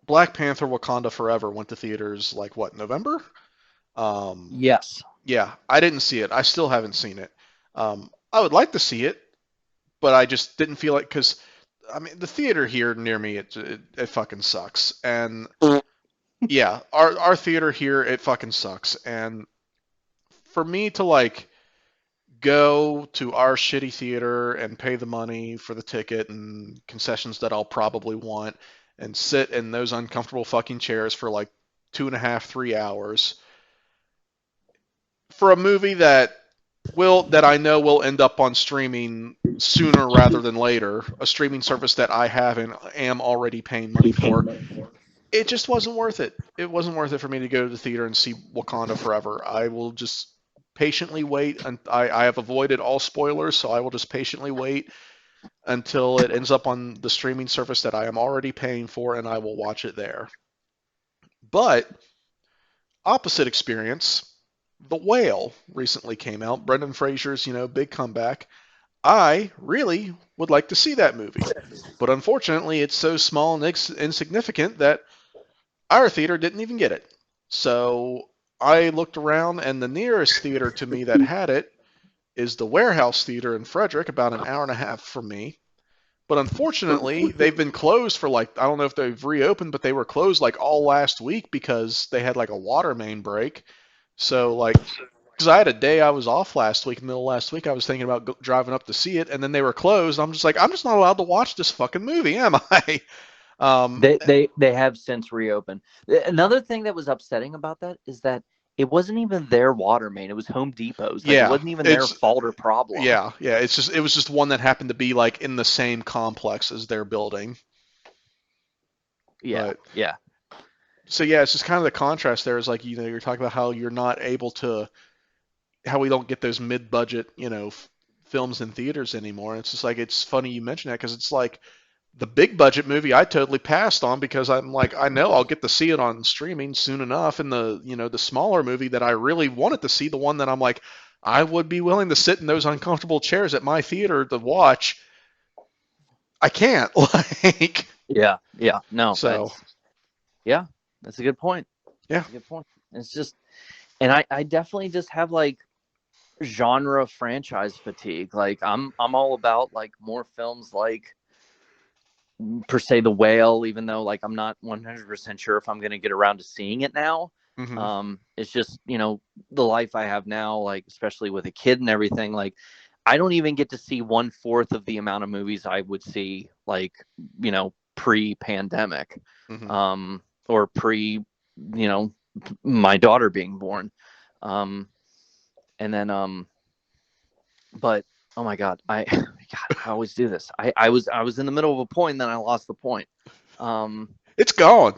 Black Panther: Wakanda Forever went to theaters like what, November? Um, Yes. yeah, I didn't see it. I still haven't seen it. I would like to see it, but I just didn't feel like, because I mean the theater here near me, it fucking sucks. And yeah, our theater here, it fucking sucks. And for me to like go to our shitty theater and pay the money for the ticket and concessions that I'll probably want, and sit in those uncomfortable fucking chairs for like 2.5, 3 hours for a movie that I know will end up on streaming sooner rather than later, a streaming service that I have and am already paying money for. It just wasn't worth it. It wasn't worth it for me to go to the theater and see Wakanda Forever. I will just patiently wait. And I have avoided all spoilers, so I will just patiently wait until it ends up on the streaming service that I am already paying for, and I will watch it there. But opposite experience, The Whale recently came out. Brendan Fraser's, big comeback. I really would like to see that movie, but unfortunately, it's so small and insignificant that our theater didn't even get it. So I looked around, and the nearest theater to me that had it is the Warehouse Theater in Frederick, about an hour and a half from me. But unfortunately, they've been closed for like, I don't know if they've reopened, but they were closed like all last week because they had like a water main break. So like, because I had a day I was off last week, middle of last week, I was thinking about driving up to see it, and then they were closed. I'm just like, I'm just not allowed to watch this fucking movie, am I? Um, They have since reopened. Another thing that was upsetting about that is that it wasn't even their water main. It was Home Depot's. Like it yeah, wasn't even their it's fault or problem. yeah. It was just one that happened to be like in the same complex as their building. Yeah, But yeah, so yeah, it's just kind of the contrast there is like, you're talking about how you're not able to, how we don't get those mid-budget, films in theaters anymore. And it's just like, it's funny you mention that because it's like the big budget movie I totally passed on because I'm like, I know I'll get to see it on streaming soon enough. And the smaller movie that I really wanted to see, the one that I'm like, I would be willing to sit in those uncomfortable chairs at my theater to watch. I can't like, yeah, yeah. No, so yeah, that's a good point. yeah. That's a good point. It's just, and I definitely just have like genre franchise fatigue. Like I'm all about like more films like per se The Whale, even though like I'm not 100% sure if I'm going to get around to seeing it now. Hmm. It's just, the life I have now, like especially with a kid and everything, like I don't even get to see 1/4 of the amount of movies I would see like, pre-pandemic, Hmm. or my daughter being born. Um, and then but oh my god, I always do this. I was in the middle of a point and then I lost the point. Um It's gone.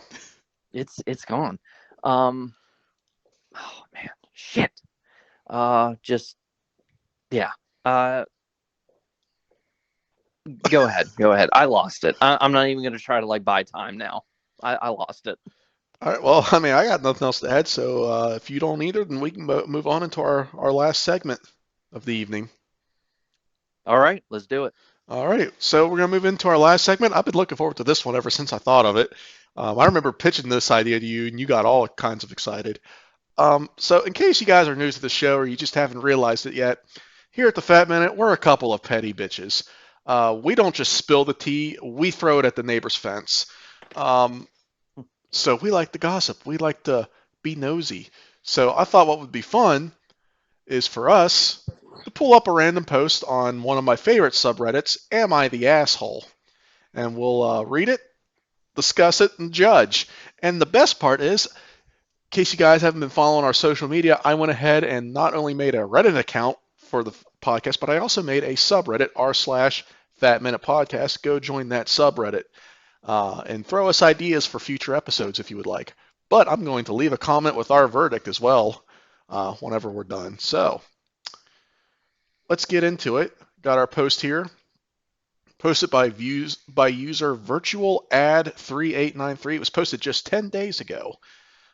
it's gone. Oh man, shit. Just yeah. Uh Go ahead. I lost it. I'm not even gonna try to like buy time now. I lost it. All right. Well, I mean, I got nothing else to add. So if you don't either, then we can move on into our last segment of the evening. All right, let's do it. All right. So we're gonna move into our last segment. I've been looking forward to this one ever since I thought of it. I remember pitching this idea to you, and you got all kinds of excited. So in case you guys are new to the show or you just haven't realized it yet, here at the Fat Minute, we're a couple of petty bitches. We don't just spill the tea; we throw it at the neighbor's fence. Um, So we like to gossip. We like to be nosy. So I thought what would be fun is for us to pull up a random post on one of my favorite subreddits, Am I the Asshole? And we'll read it, discuss it, and judge. And the best part is, in case you guys haven't been following our social media, I went ahead and not only made a Reddit account for the podcast, but I also made a subreddit, r/Fat Minute Podcast. Go join that subreddit. And throw us ideas for future episodes if you would like. But I'm going to leave a comment with our verdict as well whenever we're done. So let's get into it. Got our post here. Posted by user virtual ad 3893. It was posted just 10 days ago.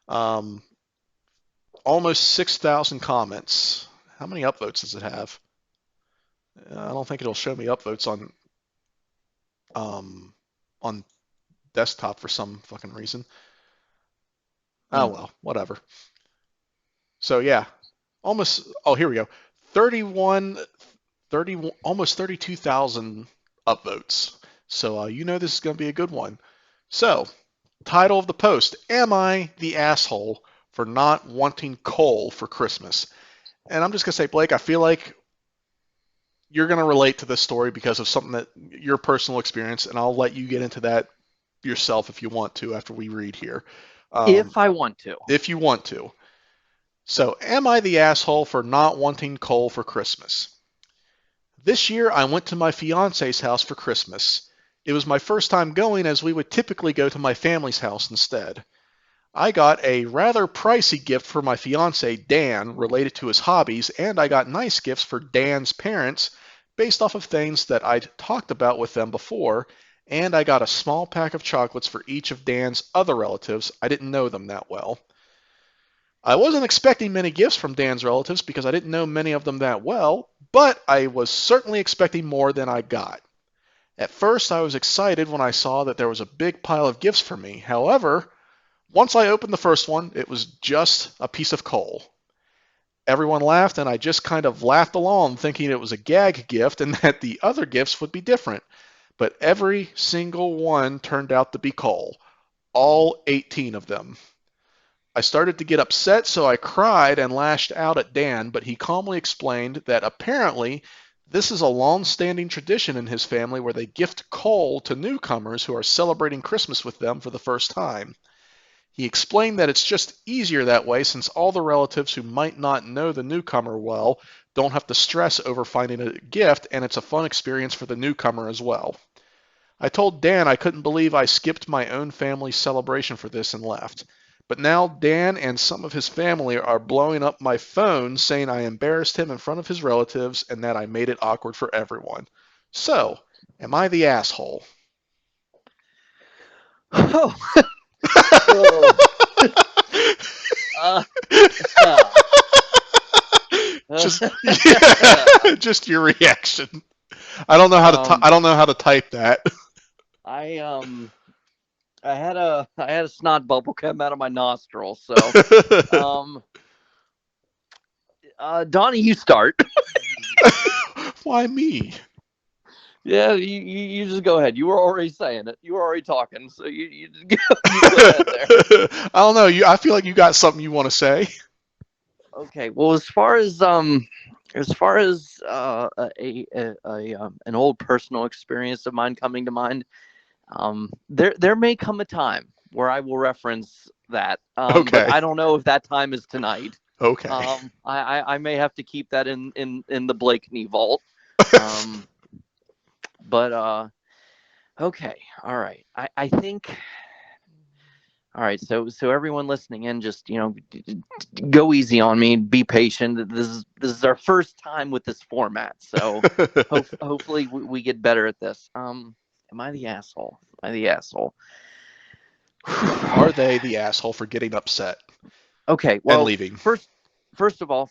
Um, almost 6,000 comments. How many upvotes does it have? I don't think it'll show me upvotes on desktop for some fucking reason. Oh Mm. well, whatever. So yeah, almost. Oh, here we go. 31, 30, almost 32,000 upvotes. So this is going to be a good one. So, title of the post: Am I the asshole for not wanting coal for Christmas? And I'm just going to say, Blake, I feel like you're going to relate to this story because of something that your personal experience, and I'll let you get into that yourself if you want to after we read here. Um, If I want to. if you want to. So, am I the asshole for not wanting coal for Christmas? This year, I went to my fiance's house for Christmas. It was my first time going as we would typically go to my family's house instead. I got a rather pricey gift for my fiance Dan related to his hobbies, and I got nice gifts for Dan's parents based off of things that I'd talked about with them before, and I got a small pack of chocolates for each of Dan's other relatives. I didn't know them that well. I wasn't expecting many gifts from Dan's relatives because I didn't know many of them that well, but I was certainly expecting more than I got. At first, I was excited when I saw that there was a big pile of gifts for me. However, once I opened the first one, it was just a piece of coal. Everyone laughed, and I just kind of laughed along, thinking it was a gag gift and that the other gifts would be different. But every single one turned out to be coal. All 18 of them. I started to get upset, so I cried and lashed out at Dan, but he calmly explained that apparently this is a long-standing tradition in his family where they gift coal to newcomers who are celebrating Christmas with them for the first time. He explained that it's just easier that way since all the relatives who might not know the newcomer well don't have to stress over finding a gift, and it's a fun experience for the newcomer as well. I told Dan I couldn't believe I skipped my own family's celebration for this and left. But now Dan and some of his family are blowing up my phone saying I embarrassed him in front of his relatives and that I made it awkward for everyone. So, am I the asshole? Oh, oh. Uh, just yeah, just your reaction. I don't know how to I um, don't know how to type that. I I had a snot bubble come out of my nostril. So, um, Donnie, you start. Why me? Yeah, you just go ahead. You were already saying it. You were already talking, so you just you go ahead there. I don't know. I feel like you got something you want to say. Okay. Well, as far as an old personal experience of mine coming to mind, there may come a time where I will reference that, but Okay. I don't know if that time is tonight. Okay. I may have to keep that in the Blakeney vault. Um, but okay, all right. I think all right. So everyone listening in, just go easy on me. Be patient. This is our first time with this format, so hopefully we get better at this. Am I the asshole? Am I the asshole? Are they the asshole for getting upset Okay. and Well, leaving? first of all,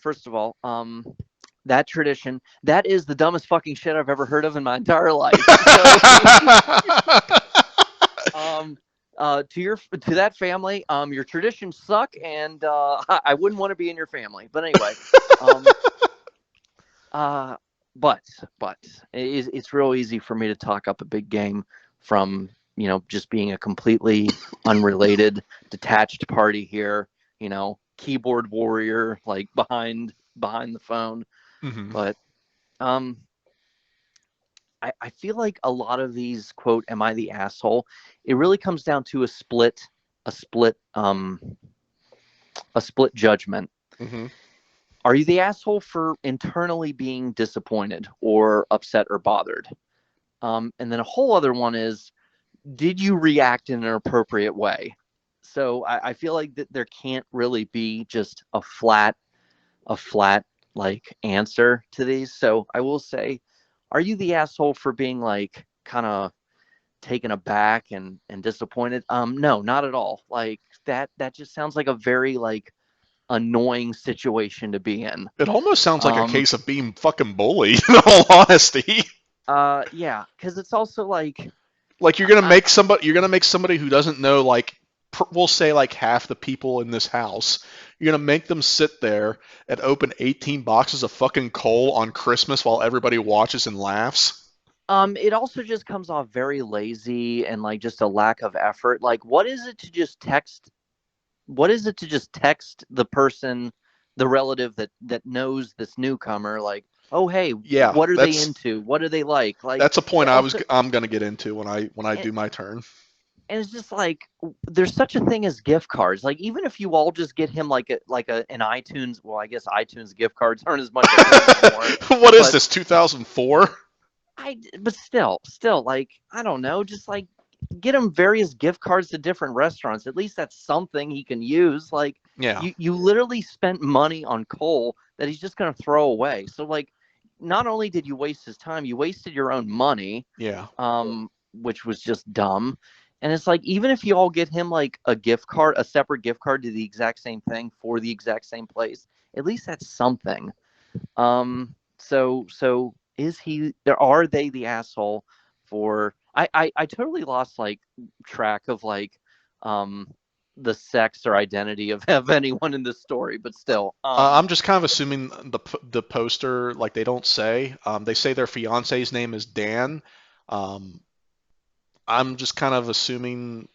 that tradition, that is the dumbest fucking shit I've ever heard of in my entire life. So, um, to that family, your traditions suck, and I wouldn't want to be in your family. But anyway, um, uh, but but it's real easy for me to talk up a big game from just being a completely unrelated, detached party here. Keyboard warrior like behind the phone. hmm But um, I feel like a lot of these quote "Am I the asshole?" It really comes down to a split a split judgment. hmm Are you the asshole for internally being disappointed or upset or bothered? And then a whole other one is, did you react in an appropriate way? So I feel like that there can't really be just a flat like answer to these. So I will say, are you the asshole for being like kind of taken aback and disappointed? No, not at all. Like that just sounds like a very like annoying situation to be in. It almost sounds like a Um, case of being fucking bullied, in all honesty. yeah, because it's also like Like I, you're gonna make somebody who doesn't know like we'll say like half the people in this house. You're gonna make them sit there and open 18 boxes of fucking coal on Christmas while everybody watches and laughs. it also just comes off very lazy and like just a lack of effort. Like, what is it to just text? What is it to just text the person, the relative that knows this newcomer? Like, oh hey, Yeah, what are they into? What do they like? Like, that's a point it also I'm gonna get into when I and, do my turn. and it's just like there's such a thing as gift cards. Like, even if you all just get him like an iTunes. Well, I guess iTunes gift cards aren't as much a thing anymore. What is But this 2004? but still, like I don't know, just like get him various gift cards to different restaurants. At least that's something he can use. Like Yeah. you literally spent money on Cole that he's just going to throw away. So like, not only did you waste his time, you wasted your own money, Yeah. which was just dumb. And it's like, even if you all get him like a gift card, a separate gift card to the exact same thing for the exact same place, at least that's something. So is he? There are they the asshole for? I totally lost like track of like um the sex or identity of anyone in this story, but still I'm just kind of assuming the poster, like they don't say. They say their fiance's name is Dan. Um, I'm just kind of assuming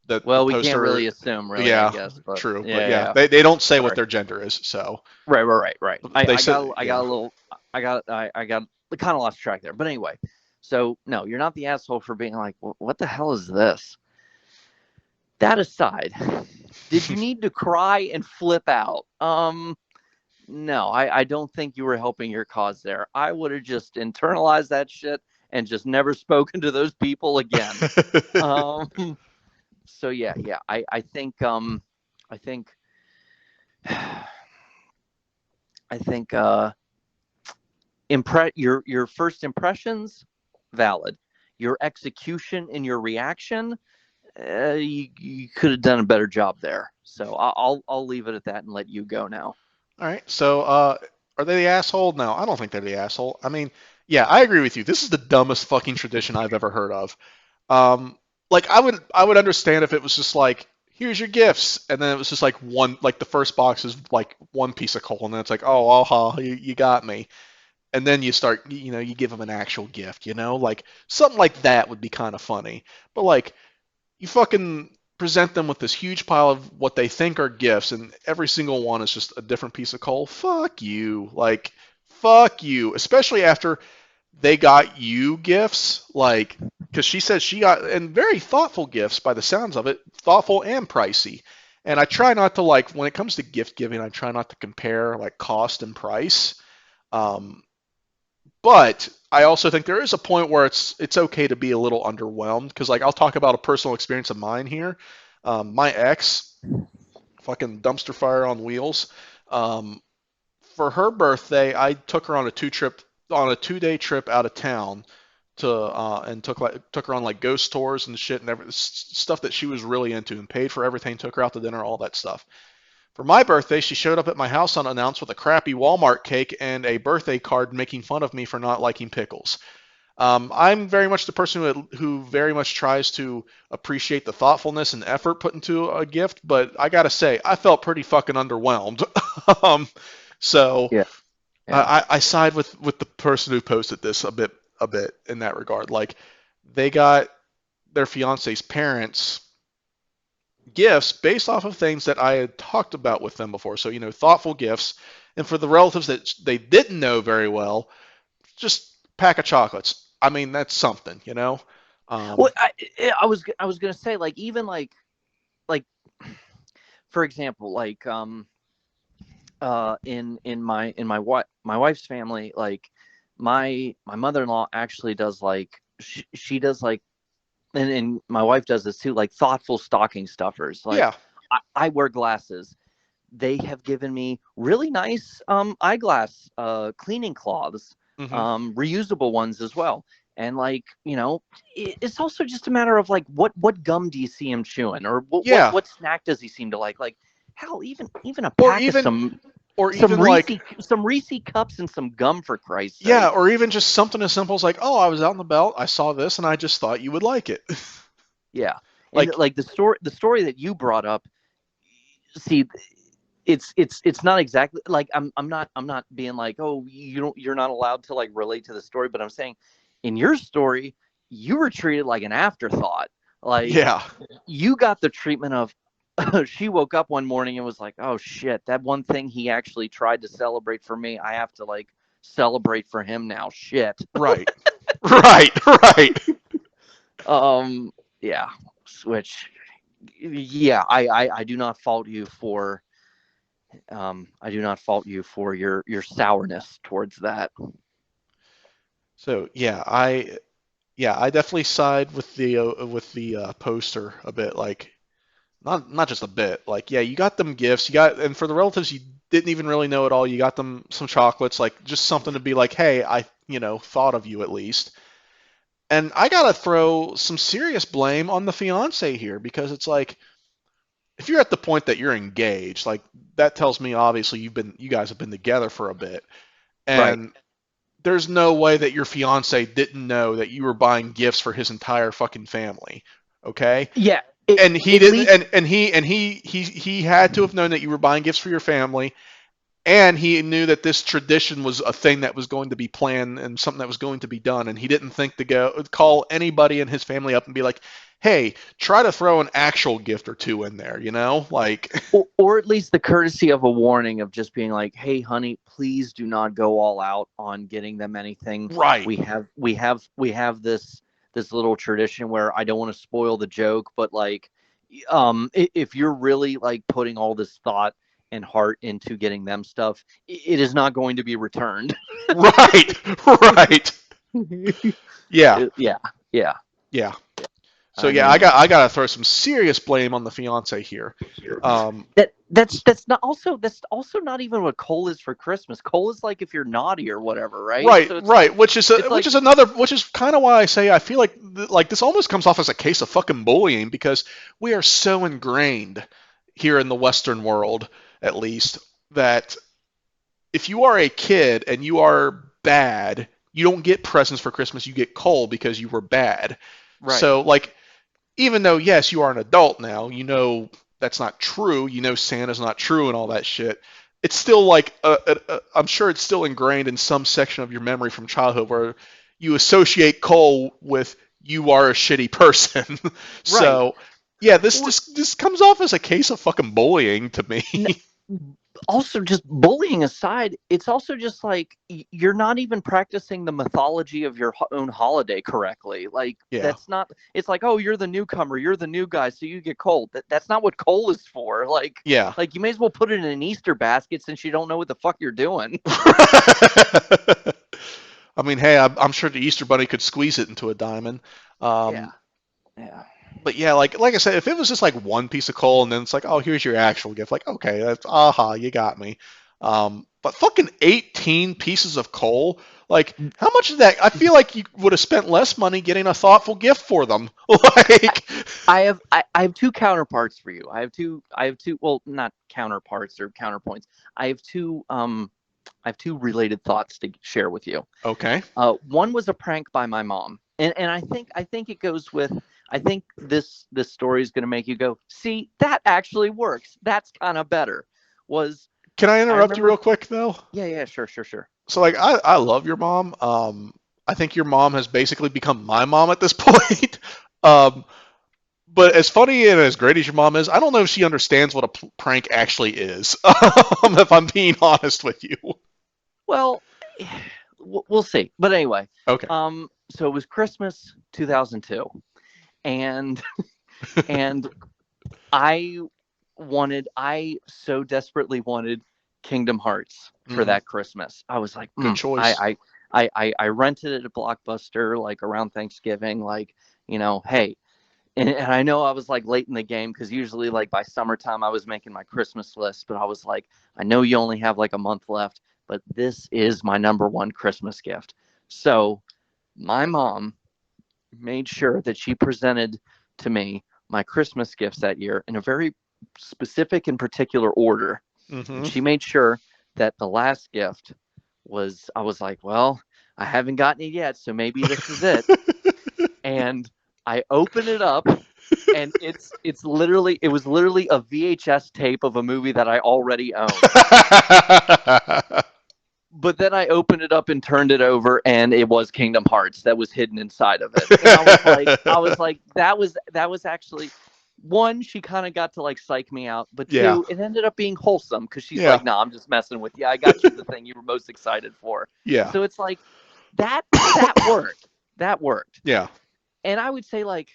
that the well, we can't poster, really assume, really, I yeah, guess, but true, but yeah, yeah, yeah. they don't say what Sorry. their gender is, so Right. they said, I got a little I got kind of lost track there. But anyway, so no, you're not the asshole for being like, what the hell is this? That aside, did you need to cry and flip out? No, I don't think you were helping your cause there. I would have just internalized that shit and just never spoken to those people again. Um, so yeah, I think I think your first impressions valid. Your execution and your reaction, you could have done a better job there. So I'll leave it at that and let you go now. All right. So, are they the asshole? No, I don't think they're the asshole. I mean, yeah, I agree with you. This is the dumbest fucking tradition I've ever heard of. Um, like I would understand if it was just like, here's your gifts, and then it was just like one, like the first box is like one piece of coal, and then it's like, oh, aha, you got me. And then you start, you give them an actual gift, like something like that would be kind of funny. But like, you fucking present them with this huge pile of what they think are gifts, and every single one is just a different piece of coal. Fuck you. Like, fuck you. Especially after they got you gifts, like, because she says she got, and very thoughtful gifts by the sounds of it, thoughtful and pricey. And I try not to, like, when it comes to gift giving, I try not to compare, like, cost and price. Um, but I also think there is a point where it's okay to be a little underwhelmed because like I'll talk about a personal experience of mine here. My ex, fucking dumpster fire on wheels. Um, for her birthday, I took her on a 2 day trip out of town to and took her on like ghost tours and shit and stuff that she was really into and paid for everything. Took her out to dinner, all that stuff. For my birthday, she showed up at my house unannounced with a crappy Walmart cake and a birthday card making fun of me for not liking pickles. I'm very much the person who very much tries to appreciate the thoughtfulness and effort put into a gift, but I gotta say, I felt pretty fucking underwhelmed. um, so Yeah, yeah. I side with the person who posted this a bit in that regard. Like they got their fiance's parents gifts based off of things that I had talked about with them before. So, thoughtful gifts. And for the relatives that they didn't know very well, just pack of chocolates. I mean, that's something. Well, Um, I was gonna say like even like for example in my wife's family, like my mother-in-law actually does like she does like, and my wife does this too, like thoughtful stocking stuffers. Like yeah. I wear glasses. They have given me really nice eyeglass cleaning cloths, Hmm. reusable ones as well. And like, it's also just a matter of like what gum do you see him chewing, or Yeah. what snack does he seem to like? Like hell, even a Or pack of even, or even like, Some Reese cups and some gum for Christ's yeah, sake. or even just something as simple as like, oh, I was out and about, I saw this, and I just thought you would like it. Yeah. And Like, like the story that you brought up, see, it's not exactly like I'm not being like, oh, you're not allowed to like relate to the story, but I'm saying in your story you were treated like an afterthought. Like yeah, you got the treatment of she woke up one morning and was like, oh shit, that one thing he actually tried to celebrate for me, I have to like celebrate for him now. Shit. right, right, right. um yeah, which yeah, I do not fault you for your sourness towards that. So yeah, I Yeah, I definitely side with the poster a bit. Like, not just a bit. Like, yeah, you got them gifts. You got, and for the relatives you didn't even really know at all, you got them some chocolates, like just something to be like, hey, I thought of you at least. And I gotta throw some serious blame on the fiance here because it's like if you're at the point that you're engaged, like that tells me obviously you guys have been together for a bit, Right. and there's no way that your fiance didn't know that you were buying gifts for his entire fucking family. Okay? Yeah. And he At didn't least and he had to have known that you were buying gifts for your family, and he knew that this tradition was a thing that was going to be planned and something that was going to be done, and he didn't think to go call anybody in his family up and be like, hey, try to throw an actual gift or two in there, like or at least the courtesy of a warning of just being like, "Hey, honey, please do not go all out on getting them anything. right. We have this little tradition where I don't want to spoil the joke, but like, if you're really like putting all this thought and heart into getting them stuff, it is not going to be returned." Right. Right. Yeah. Yeah, yeah. Yeah. So I yeah, mean, I gotta throw some serious blame on the fiance here. Um, that's also not even what coal is for Christmas. Coal is like if you're naughty or whatever, right? right, So it's right, like which is it's like another, which is kind of why I say I feel like like this almost comes off as a case of fucking bullying because we are so ingrained here in the Western world, at least, that if you are a kid and you are bad, you don't get presents for Christmas. You get coal because you were bad. right. So like even though yes, you are an adult now, that's not true. Santa's not true and all that shit. It's still like I'm sure it's still ingrained in some section of your memory from childhood where you associate Cole with you are a shitty person. Right. So yeah, this Well, this this comes off as a case of fucking bullying to me. n- also just bullying aside, it's also just like you're not even practicing the mythology of your own holiday correctly. Like Yeah, that's not. It's like, oh, you're the newcomer, you're the new guy, so you get coal. That's not what coal is for. Like yeah. like you may as well put it in an Easter basket since you don't know what the fuck you're doing. I mean, hey, I'm sure the Easter Bunny could squeeze it into a diamond. Yeah. Um, Yeah. but yeah, like I said, if it was just like one piece of coal and then it's like, oh, here's your actual gift, like okay, that's aha, you got me. But fucking 18 pieces of coal, like how much of that? I feel like you would have spent less money getting a thoughtful gift for them. Like, I have two counterparts for you. I have two well, not counterparts or counterpoints. I have two I have two related thoughts to share with you. okay, One was a prank by my mom, and I think it goes with. I think this story is going to make you go, see, that actually works. That's kind of better. Was can I I interrupt you remember? real quick though? Yeah, yeah, sure, sure, sure. So like I love your mom. I think your mom has basically become my mom at this point. um, but as funny and as great as your mom is, I don't know if she understands what a prank actually is. If I'm being honest with you. Well, we'll see. But anyway, Okay. so it was Christmas 2002, and and I I so desperately wanted Kingdom Hearts for Hmm. that Christmas. I was like, Good choice. I rented it at Blockbuster like around Thanksgiving, like, hey, and I know I was like late in the game because usually like by summertime I was making my Christmas list, but I was like, I know you only have like a month left, but this is my number one Christmas gift. So my mom made sure that she presented to me my Christmas gifts that year in a very specific and particular order. And Hmm. she made sure that the last gift was, I was like, well, I haven't gotten it yet, so maybe this is it. And I open it up and it was literally a VHS tape of a movie that I already owned. But then I opened it up and turned it over, and it was Kingdom Hearts that was hidden inside of it. And I was like, that was actually one. She kind of got to like psych me out, but Yeah. two, it ended up being wholesome because she's Yeah. like, "No, I'm just messing with you. I got you the thing you were most excited for." Yeah. So it's like that worked. That worked. Yeah. And I would say like,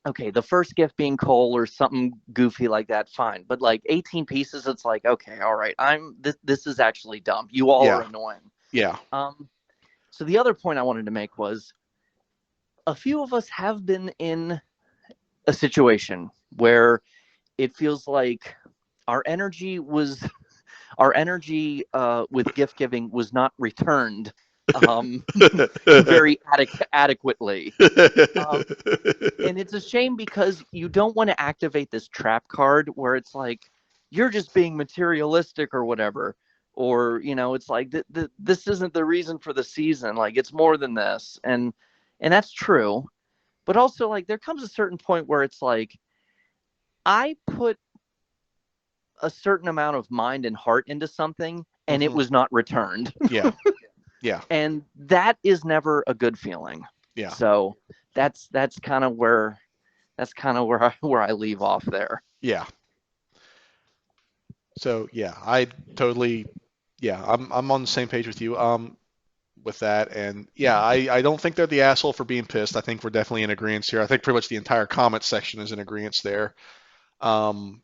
okay, the first gift being coal or something goofy like that, fine. But like 18 pieces, it's like, okay, all right, this is actually dumb. You all are Yeah. annoying. Yeah. Um, so the other point I wanted to make was a few of us have been in a situation where it feels like our energy was our energy with gift giving was not returned um, very adequately. Um, and it's a shame because you don't want to activate this trap card where it's like you're just being materialistic or whatever, or it's like this isn't the reason for the season. Like it's more than this, and that's true. But also, like there comes a certain point where it's like I put a certain amount of mind and heart into something, and it Hmm. was not returned, Yeah, yeah, and that is never a good feeling. yeah, So that's kind of where I leave off there. yeah. So yeah, I totally, yeah, I'm on the same page with you. With that, and yeah, I don't think they're the asshole for being pissed. I think we're definitely in agreement here. I think pretty much the entire comment section is in agreement there. Um,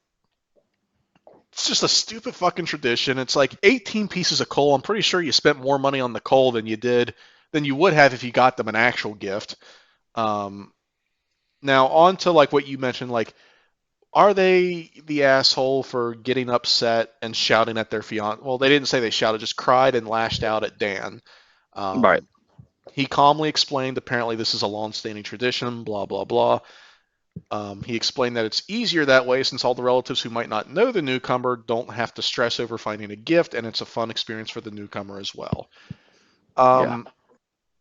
it's just a stupid fucking tradition. It's like 18 pieces of coal. I'm pretty sure you spent more money on the coal than you would have if you got them an actual gift. Um, Now on to like what you mentioned, like are they the asshole for getting upset and shouting at their fiance? Well, they didn't say they shouted, just cried and lashed out at Dan. Right. Um, he calmly explained, apparently this is a long-standing tradition, blah blah blah. He explained that it's easier that way since all the relatives who might not know the newcomer don't have to stress over finding a gift, and it's a fun experience for the newcomer as well. Yeah. Um,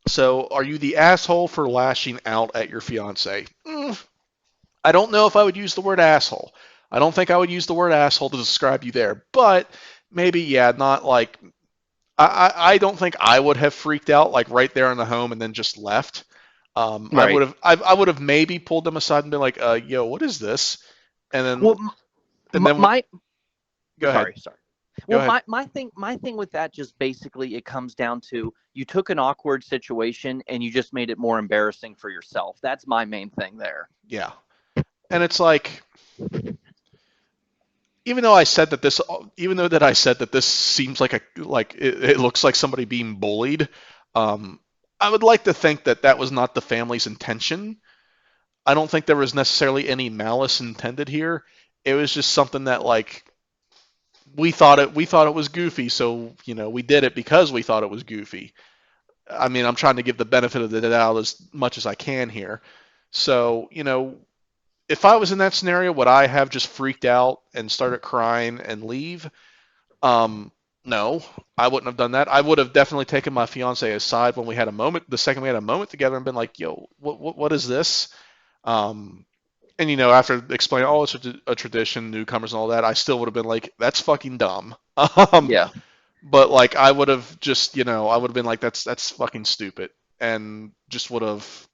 so, are you the asshole for lashing out at your fiance? I don't know if I would use the word asshole. I don't think I would use the word asshole to describe you there, but maybe, yeah, not like I don't think I would have freaked out like right there in the home and then just left. Right. I would have maybe pulled them aside and been like, yo, what is this? And then Well, and then my go ahead, sorry. go Well, ahead. my thing with that just basically it comes down to you took an awkward situation and you just made it more embarrassing for yourself. That's my main thing there. Yeah, and it's like even though I said that this, even though that I said that this seems like it looks like somebody being bullied, um, I would like to think that that was not the family's intention. I don't think there was necessarily any malice intended here. It was just something that like we thought it was goofy, so we did it because we thought it was goofy. I mean, I'm trying to give the benefit of the doubt as much as I can here. So, if I was in that scenario, would I have just freaked out and started crying and leave? No, I wouldn't have done that. I would have definitely taken my fiance aside when we had a moment, the second we had a moment together, and been like, "Yo, what is this?" Um, and after explaining, oh, it's a tradition, newcomers and all that, I still would have been like, "That's fucking dumb." Yeah. But like, I would have just, I would have been like, "That's fucking stupid," and just would have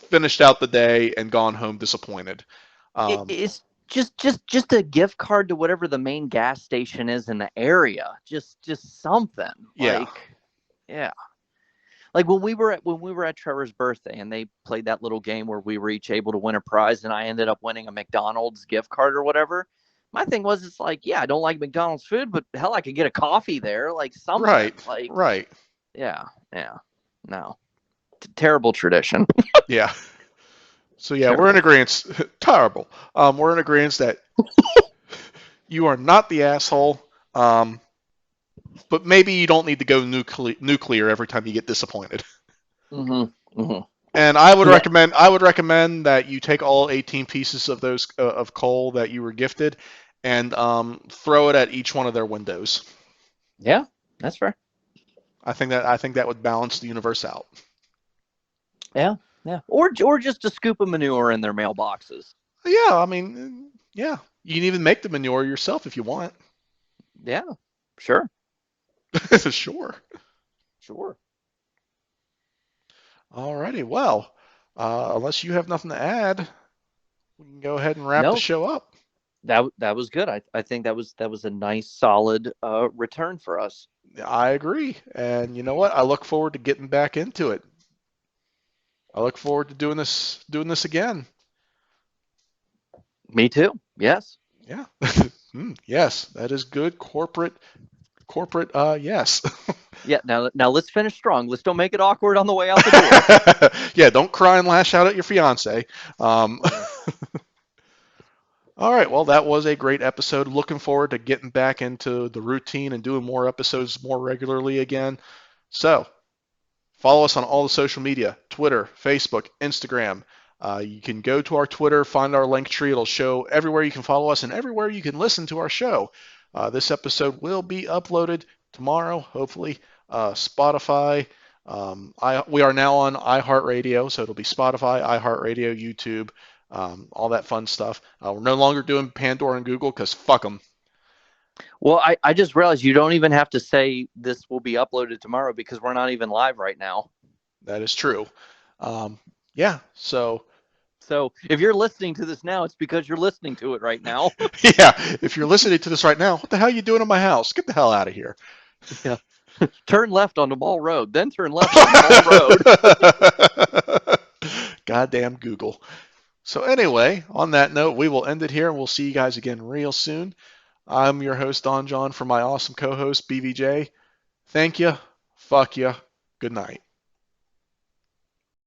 finished out the day and gone home disappointed. Um, It's just a gift card to whatever the main gas station is in the area. Just something yeah, like yeah. Like when we were at Trevor's birthday and they played that little game where we were each able to win a prize and I ended up winning a McDonald's gift card or whatever. My thing was it's like, yeah, I don't like McDonald's food, but hell I could get a coffee there, like something. right, Like right, yeah, yeah. No. Terrible tradition. yeah. So yeah, we're in Terrible. agreement. Terrible. We're in agreement that you are not the asshole. Um, but maybe you don't need to go nuclear every time you get disappointed. Mhm. Mhm. And Yeah. I would recommend that you take all 18 pieces of those of coal that you were gifted and throw it at each one of their windows. Yeah. That's fair. I think that would balance the universe out. Yeah. Yeah. Or just a scoop of manure in their mailboxes. Yeah, I mean, yeah, you can even make the manure yourself if you want. Yeah. Sure. Sure. Sure. Alrighty, well, unless you have nothing to add, we can go ahead and wrap the No, show up. that was good. I think that was a nice solid return for us. I agree. And you know what? I look forward to getting back into it. I look forward to doing this again. Me too. Yes. Yeah. Yes, that is good corporate yes. Yeah. Now let's finish strong. Let's don't make it awkward on the way out the door. Yeah, don't cry and lash out at your fiance. Um, Mm. all right, well, that was a great episode. Looking forward to getting back into the routine and doing more episodes more regularly again. So, follow us on all the social media: Twitter, Facebook, Instagram. You can go to our Twitter, find our link tree. It'll show everywhere you can follow us and everywhere you can listen to our show. This episode will be uploaded tomorrow, hopefully. Spotify. We are now on iHeartRadio, so it'll be Spotify, iHeartRadio, YouTube, all that fun stuff. We're no longer doing Pandora and Google because fuck them. Well, I just realized you don't even have to say this will be uploaded tomorrow because we're not even live right now. That is true. Um, yeah, so So if you're listening to this now, it's because you're listening to it right now. yeah, if you're listening to this right now, what the hell are you doing in my house? Get the hell out of here. Yeah. Turn left onto Mall Road, then turn left onto Mall Road. Goddamn Google. So anyway, on that note, we will end it here and we'll see you guys again real soon. I'm your host, Don John, for my awesome co-host, BVJ. Thank you. Fuck you. Good night.